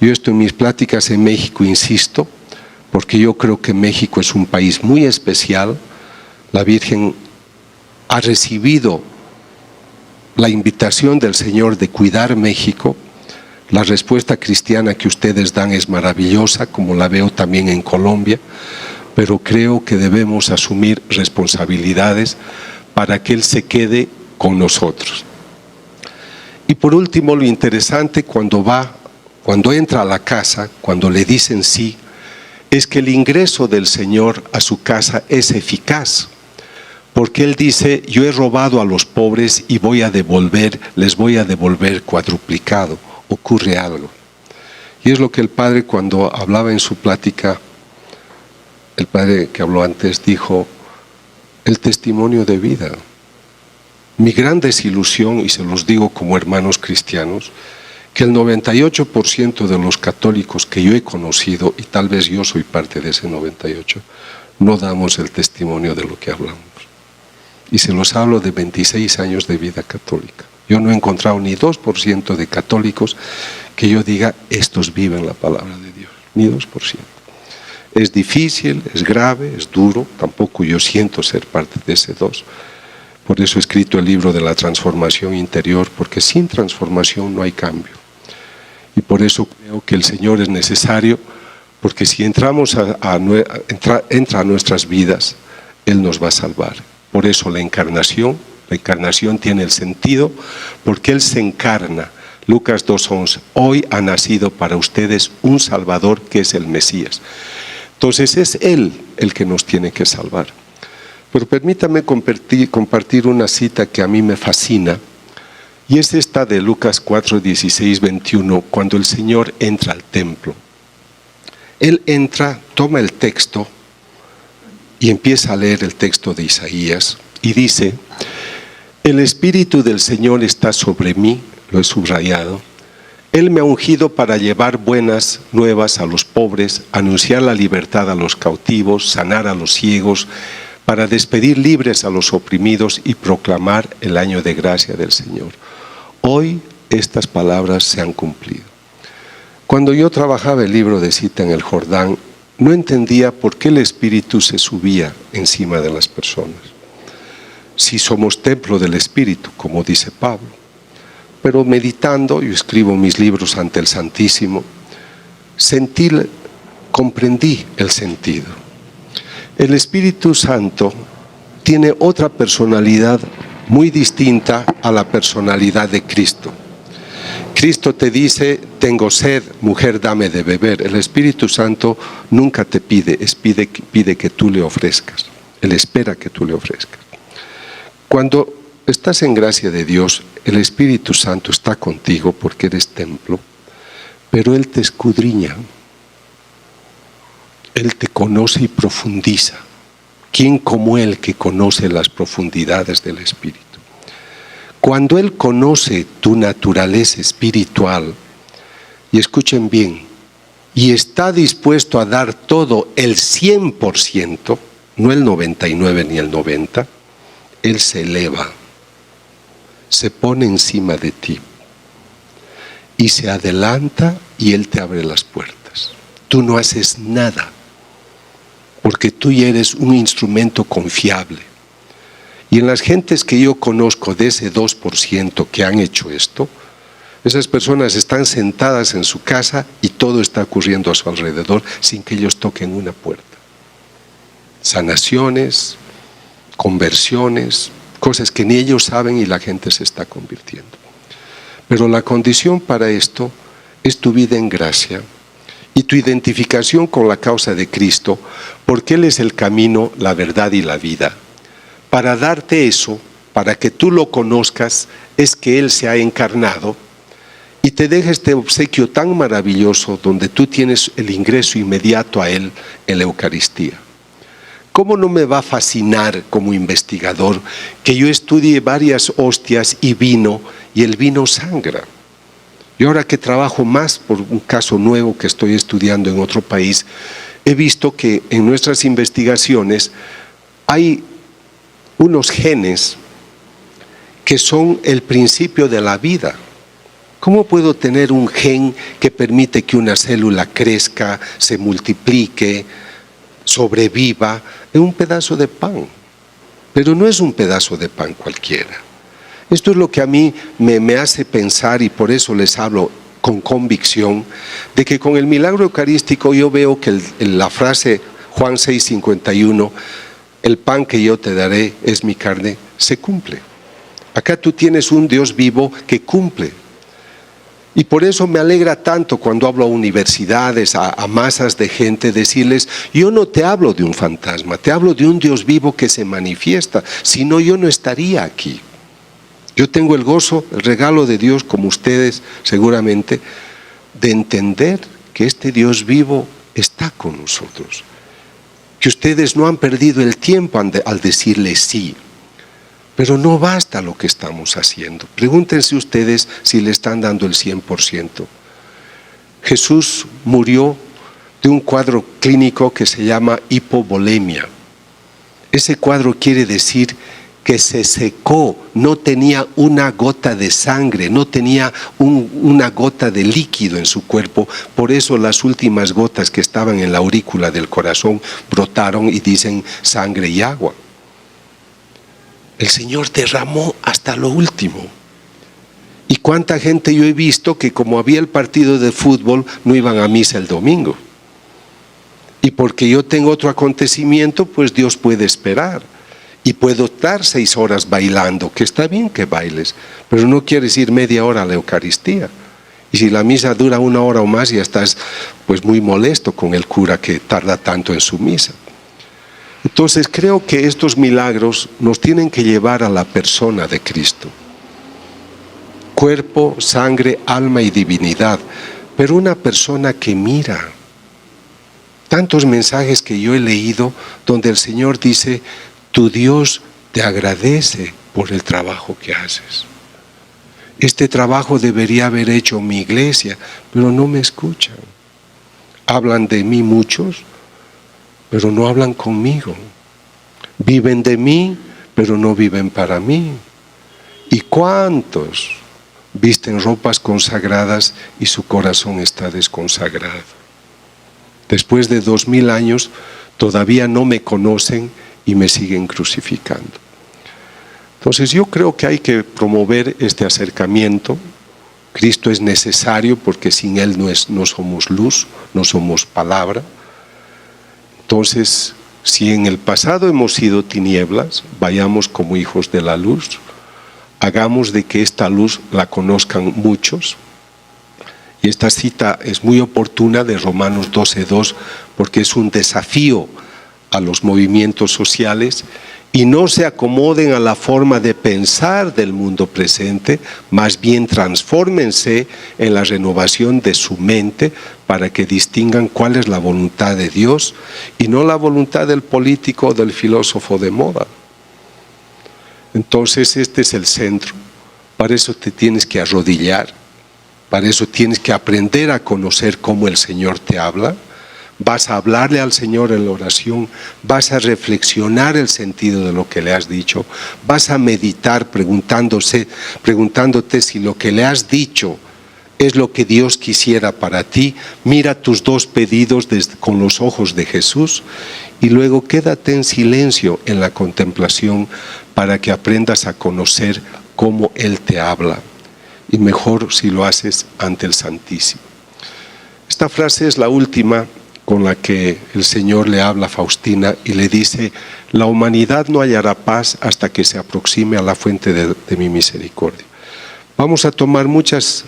Yo esto en mis pláticas en México insisto, porque yo creo que México es un país muy especial. La Virgen ha recibido la invitación del Señor de cuidar México. La respuesta cristiana que ustedes dan es maravillosa, como la veo también en Colombia, pero creo que debemos asumir responsabilidades para que Él se quede con nosotros. Y por último, lo interesante cuando entra a la casa, cuando le dicen sí, es que el ingreso del Señor a su casa es eficaz, porque Él dice: yo he robado a los pobres y les voy a devolver cuadruplicado. Ocurre algo. Y es lo que el Padre, cuando hablaba en su plática, el Padre que habló antes dijo: el testimonio de vida. Mi gran desilusión, y se los digo como hermanos cristianos, que el 98% de los católicos que yo he conocido, y tal vez yo soy parte de ese 98%, no damos el testimonio de lo que hablamos. Y se los hablo de 26 años de vida católica. Yo no he encontrado ni 2% de católicos que yo diga: estos viven la palabra de Dios. Ni 2%. Es difícil, es grave, es duro. Tampoco yo siento ser parte de ese 2%. Por eso he escrito el libro de la transformación interior, porque sin transformación no hay cambio. Y por eso creo que el Señor es necesario, porque si entra a nuestras vidas, Él nos va a salvar. Por eso la encarnación tiene el sentido, porque Él se encarna. Lucas 2:11, hoy ha nacido para ustedes un Salvador, que es el Mesías. Entonces es Él el que nos tiene que salvar. Pero permítame compartir una cita que a mí me fascina, y es esta de Lucas 4:16-21, cuando el Señor entra al templo. Él entra, toma el texto y empieza a leer el texto de Isaías y dice: el Espíritu del Señor está sobre mí, lo he subrayado. Él me ha ungido para llevar buenas nuevas a los pobres, anunciar la libertad a los cautivos, sanar a los ciegos, para despedir libres a los oprimidos y proclamar el año de gracia del Señor. Hoy estas palabras se han cumplido. Cuando yo trabajaba el libro de Cita en el Jordán, no entendía por qué el Espíritu se subía encima de las personas. Si somos templo del Espíritu, como dice Pablo. Pero meditando, yo escribo mis libros ante el Santísimo, comprendí el sentido. El Espíritu Santo tiene otra personalidad muy distinta a la personalidad de Cristo. Cristo te dice, tengo sed, mujer, dame de beber. El Espíritu Santo nunca te pide, pide que tú le ofrezcas. Él espera que tú le ofrezcas. Cuando estás en gracia de Dios, el Espíritu Santo está contigo porque eres templo, pero Él te escudriña. Él te conoce y profundiza. ¿Quién como Él que conoce las profundidades del Espíritu? Cuando Él conoce tu naturaleza espiritual, y escuchen bien, y está dispuesto a dar todo el 100%, no el 99 ni el 90%, Él se eleva, se pone encima de ti, y se adelanta y Él te abre las puertas. Tú no haces nada, porque tú ya eres un instrumento confiable. Y en las gentes que yo conozco de ese 2% que han hecho esto, esas personas están sentadas en su casa y todo está ocurriendo a su alrededor sin que ellos toquen una puerta. Sanaciones, conversiones, cosas que ni ellos saben y la gente se está convirtiendo. Pero la condición para esto es tu vida en gracia y tu identificación con la causa de Cristo, porque Él es el camino, la verdad y la vida. Para darte eso, para que tú lo conozcas, es que Él se ha encarnado y te deja este obsequio tan maravilloso donde tú tienes el ingreso inmediato a Él en la Eucaristía. ¿Cómo no me va a fascinar como investigador que yo estudie varias hostias y vino, y el vino sangra? Y ahora que trabajo más por un caso nuevo que estoy estudiando en otro país, he visto que en nuestras investigaciones hay unos genes que son el principio de la vida. ¿Cómo puedo tener un gen que permite que una célula crezca, se multiplique, sobreviva en un pedazo de pan? Pero no es un pedazo de pan cualquiera. Esto es lo que a mí me hace pensar, y por eso les hablo con convicción, de que con el milagro eucarístico yo veo que la frase Juan 6:51, el pan que yo te daré es mi carne, se cumple. Acá tú tienes un Dios vivo que cumple. Y por eso me alegra tanto cuando hablo a universidades, a masas de gente, decirles, yo no te hablo de un fantasma, te hablo de un Dios vivo que se manifiesta, si no yo no estaría aquí. Yo tengo el gozo, el regalo de Dios, como ustedes seguramente, de entender que este Dios vivo está con nosotros. Que ustedes no han perdido el tiempo al decirle sí. Pero no basta lo que estamos haciendo. Pregúntense ustedes si le están dando el 100%. Jesús murió de un cuadro clínico que se llama hipovolemia. Ese cuadro quiere decir que se secó, no tenía una gota de sangre, no tenía una gota de líquido en su cuerpo. Por eso las últimas gotas que estaban en la aurícula del corazón brotaron y dicen sangre y agua. El Señor derramó hasta lo último. ¿Y cuánta gente yo he visto que como había el partido de fútbol no iban a misa el domingo? Y porque yo tengo otro acontecimiento, pues Dios puede esperar. Y puedo estar 6 horas bailando, que está bien que bailes, pero no quieres ir media hora a la Eucaristía. Y si la misa dura 1 hora o más, ya estás pues muy molesto con el cura que tarda tanto en su misa. Entonces creo que estos milagros nos tienen que llevar a la persona de Cristo. Cuerpo, sangre, alma y divinidad, pero una persona que mira. Tantos mensajes que yo he leído donde el Señor dice, tu Dios te agradece por el trabajo que haces. Este trabajo debería haber hecho mi iglesia, pero no me escuchan. Hablan de mí muchos, pero no hablan conmigo. Viven de mí, pero no viven para mí. ¿Y cuántos visten ropas consagradas y su corazón está desconsagrado? Después de 2000 años todavía no me conocen y me siguen crucificando. Entonces yo creo que hay que promover este acercamiento. Cristo es necesario porque sin Él no somos luz, no somos palabra. Entonces, si en el pasado hemos sido tinieblas, vayamos como hijos de la luz. Hagamos de que esta luz la conozcan muchos. Y esta cita es muy oportuna de Romanos 12:2, porque es un desafío a los movimientos sociales, y no se acomoden a la forma de pensar del mundo presente, más bien transfórmense en la renovación de su mente para que distingan cuál es la voluntad de Dios y no la voluntad del político o del filósofo de moda. Entonces este es el centro. Para eso te tienes que arrodillar, para eso tienes que aprender a conocer cómo el Señor te habla. Vas a hablarle al Señor en la oración, vas a reflexionar el sentido de lo que le has dicho, vas a meditar preguntándote si lo que le has dicho es lo que Dios quisiera para ti. Mira tus dos pedidos con los ojos de Jesús y luego quédate en silencio en la contemplación para que aprendas a conocer cómo Él te habla, y mejor si lo haces ante el Santísimo. Esta frase es la última con la que el Señor le habla a Faustina y le dice: la humanidad no hallará paz hasta que se aproxime a la fuente de mi misericordia. Vamos a tomar muchas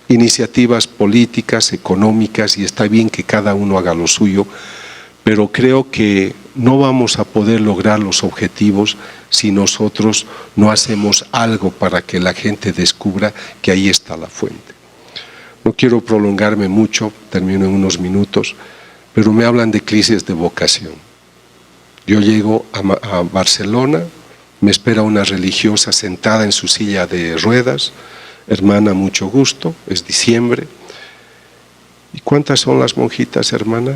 iniciativas políticas, económicas, y está bien que cada uno haga lo suyo, pero creo que no vamos a poder lograr los objetivos si nosotros no hacemos algo para que la gente descubra que ahí está la fuente. No quiero prolongarme mucho, termino en unos minutos, pero me hablan de crisis de vocación. Yo llego a Barcelona, me espera una religiosa sentada en su silla de ruedas: hermana, mucho gusto, es diciembre. ¿Y cuántas son las monjitas, hermana?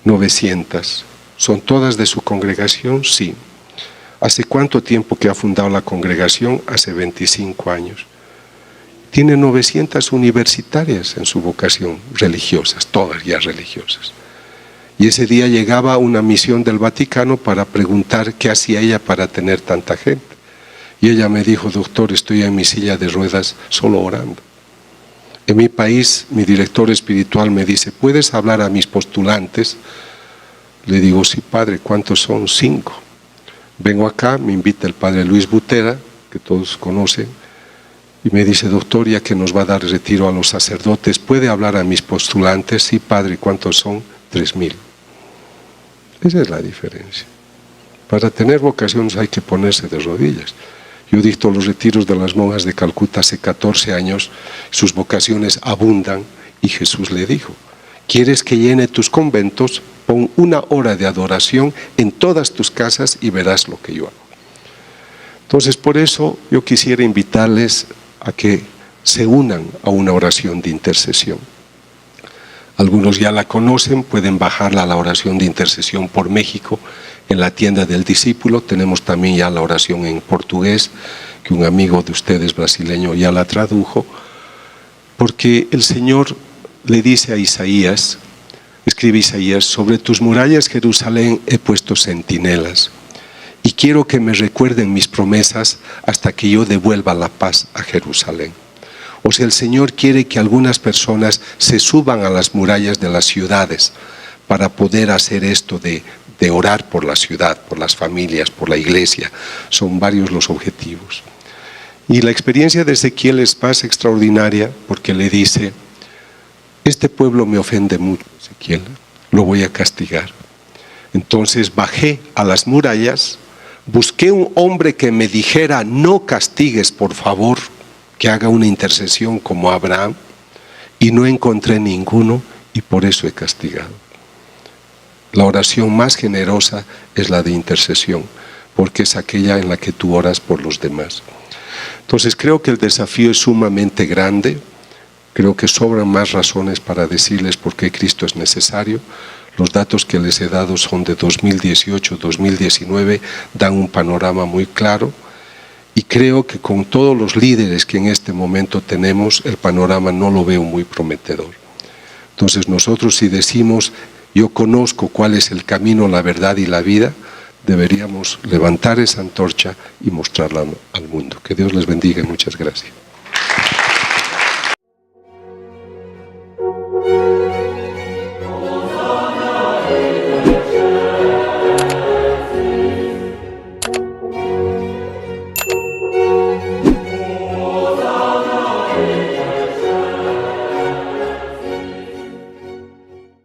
900. ¿Son todas de su congregación? Sí. ¿Hace cuánto tiempo que ha fundado la congregación? Hace 25 años. Tiene 900 universitarias en su vocación, religiosas, todas ya religiosas. Y ese día llegaba una misión del Vaticano para preguntar qué hacía ella para tener tanta gente. Y ella me dijo: doctor, estoy en mi silla de ruedas solo orando. En mi país, mi director espiritual me dice: ¿puedes hablar a mis postulantes? Le digo: sí, padre, ¿cuántos son? 5. Vengo acá, me invita el padre Luis Butera, que todos conocen, y me dice: doctor, ya que nos va a dar retiro a los sacerdotes, ¿puede hablar a mis postulantes? Sí, padre, ¿cuántos son? 3000. Esa es la diferencia. Para tener vocaciones hay que ponerse de rodillas. Yo dicto los retiros de las monjas de Calcuta hace 14 años, sus vocaciones abundan, y Jesús le dijo: ¿quieres que llene tus conventos? Pon 1 hora de adoración en todas tus casas y verás lo que yo hago. Entonces, por eso yo quisiera invitarles a que se unan a una oración de intercesión. Algunos ya la conocen, pueden bajarla a la oración de intercesión por México en la tienda del discípulo. Tenemos también ya la oración en portugués, que un amigo de ustedes brasileño ya la tradujo, porque el Señor le dice a Isaías, escribe Isaías: sobre tus murallas, Jerusalén, he puesto centinelas, y quiero que me recuerden mis promesas hasta que yo devuelva la paz a Jerusalén. O sea, el Señor quiere que algunas personas se suban a las murallas de las ciudades para poder hacer esto de orar por la ciudad, por las familias, por la iglesia. Son varios los objetivos. Y la experiencia de Ezequiel es más extraordinaria porque le dice: este pueblo me ofende mucho, Ezequiel, lo voy a castigar. Entonces bajé a las murallas, busqué un hombre que me dijera: no castigues, por favor, que haga una intercesión como Abraham, y no encontré ninguno, y por eso he castigado. La oración más generosa es la de intercesión, porque es aquella en la que tú oras por los demás. Entonces creo que el desafío es sumamente grande. Creo que sobran más razones para decirles por qué Cristo es necesario. Los datos que les he dado son de 2018-2019, dan un panorama muy claro y creo que con todos los líderes que en este momento tenemos, el panorama no lo veo muy prometedor. Entonces nosotros, si decimos yo conozco cuál es el camino, la verdad y la vida, deberíamos levantar esa antorcha y mostrarla al mundo. Que Dios les bendiga y muchas gracias.